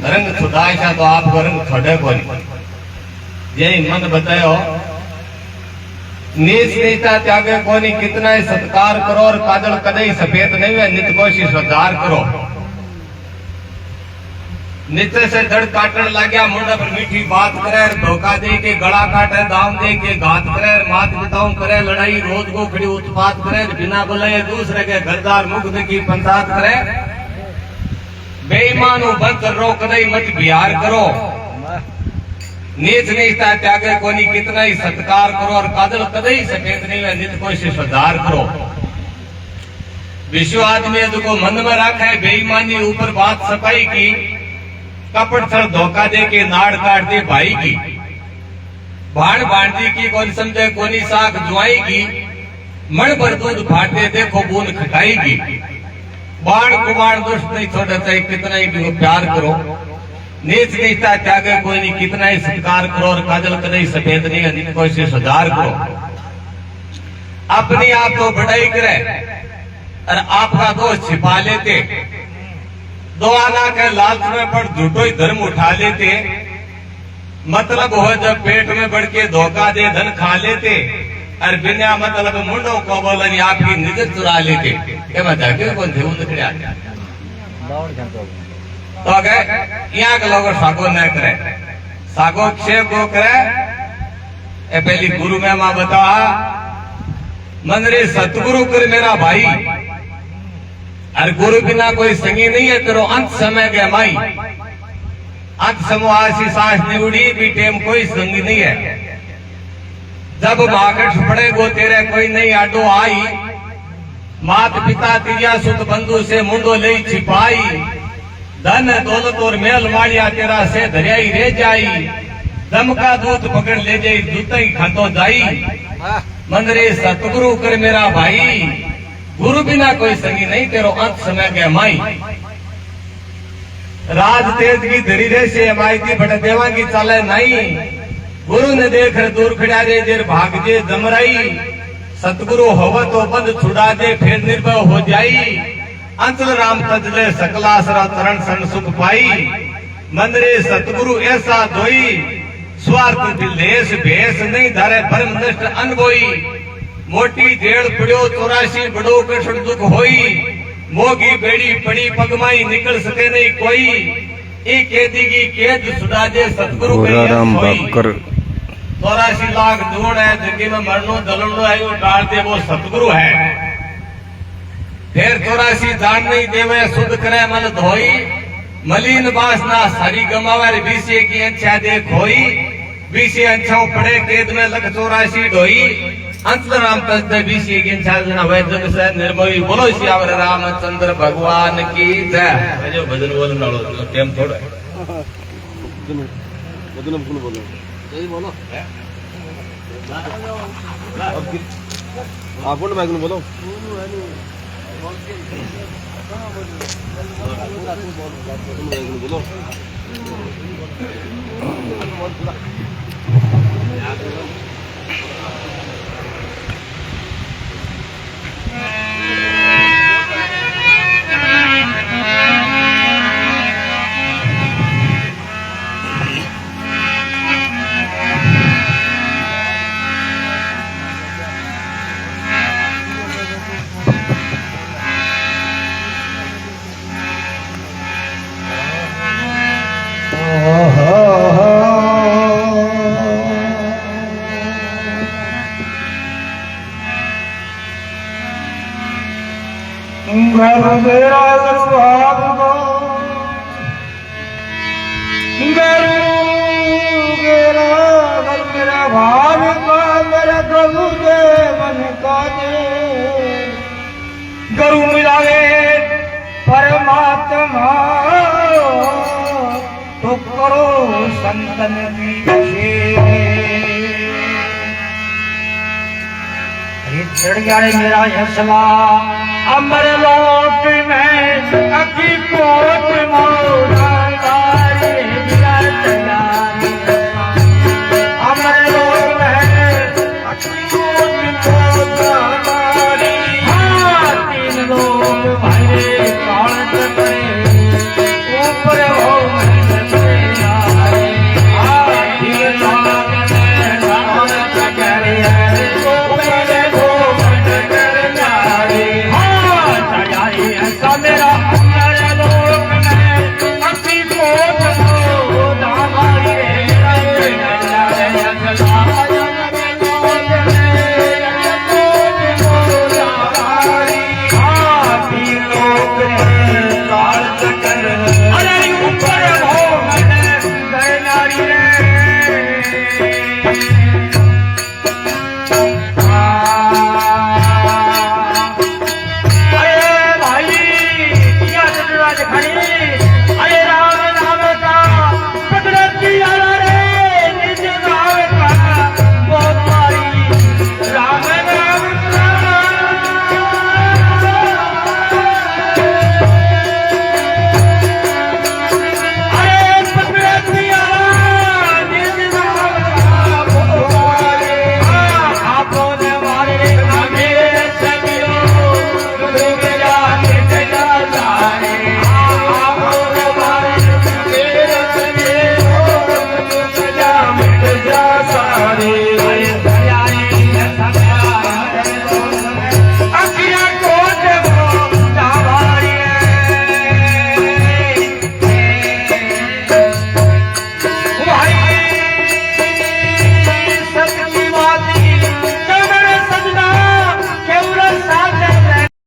रंग छुटाए तो आपको रंग छोड़े को नहीं। यही मन बतायो नीच नीचता त्यागे कोनी कितना ही सत्कार करो और काजल कदे सफेद नहीं है नित कोशिश सुधार करो। नीचे से जड़ काटने लग गया मुंडा पर मीठी बात करे धोखा दे के गला काटे दाम दे के घात करे मात पिताओं करे लड़ाई रोज को खड़ी उत्पात करे बिना बुलाए दूसरे के घरदार मुख की पंचायत करे। बेईमानों बंद करो कदई मत बिहार करो। नीच नीचता त्यागे कोनी कितना ही सत्कार करो और काजल कदई सफेद नहीं है नित कोशिश सुधार करो। विश्व आदमी को मन में रखा है बेईमानी ऊपर बात सफाई की कपट सर धोखा दे के नाड़ काट दे भाई की भाड़ बांटी की कौन समझे कोनी साख जुआई की मण भर दूध फाटे देखो बून खटाई की बाण कुमार दुष्ट नहीं छोड़ना चाहिए कितना ही भी प्यार करो। नीच नीचता त्यागे कोई नहीं कितना ही सत्कार करो और काजल कदई सफेद नहीं है कोशिश सुधार करो। अपनी आप तो बढ़ाई करे और आपका दोष छिपा लेते दो आना के लालच में पर झूठो ही धर्म उठा लेते। मतलब हो जब पेट में बढ़ के धोखा दे धन खा लेते और बिना मतलब मुंडों को बोलन आपकी निजत चुरा लेते। कौन थे तो गए यहाँ के लोग सागो न करे सागो क्षय को करे। ए पहली गुरु में मां बता मन रे सतगुरु कर मेरा भाई और गुरु बिना कोई संगी नहीं है तेरो अंत समय गया माई अंत समूह सांस निउड़ी भी टेम कोई संगी नहीं है। जब भागट पड़ेगो तेरे कोई नहीं आडो आई मात पिता तिया सुत बंधु से मुंडो ले छिपाई धन दौलत और मेल मालिया तेरा से धरियाई रे जाई दम का दूध पकड़ ले जाई दूत ही खातो जाई। मन रे सतगुरु कर मेरा भाई गुरु बिना कोई संगी नहीं तेरो अंत समय के माई। राज तेज की धरी रे से माई की बट देवा की चाले नहीं गुरु ने देख दूर खड़ा दे देर भाग जे जमराई। सतगुरु होव तो बंद छुड़ा दे फिर निर्भय हो जाई अंचल राम तजले सकलासरा चरण सन सुख पाई। मन रे सतगुरु ऐसा धोई स्वार्थ दिलेश भेष नहीं धारे परम दृष्ट अनबोई। मोटी जेड़ पड़ो 84 बड़ो कृष्ण दुख होई मोगी बेड़ी पड़ी पगमाई निकल सके नहीं कोई। एक कैदी की कैद छुड़ा दे सतगुरु 84 लाख दूण है जिंदगी में मरनो दलनो है वो डाल दे वो सतगुरु है। फिर 84 दान नहीं देवे शुद्ध करे मन धोई मलिन बासना सारी गमावे बीसी की अंछा दे खोई। बीसी अंछाओं पड़े कैद में लग 84 ढोई अंत राम तस्ते बीसी की अंछा जना वे जग से निर्मोही। बोलो श्यावर रामचंद्र भगवान की जय। जो भजन बोलने वालों टाइम थोड़ा भजन बोलो यही बोलो आप बोलो मैं बोलो बोलो संतन की चढ़ गया रे मेरा हौसला अमर लोक में अकी कोट मोरा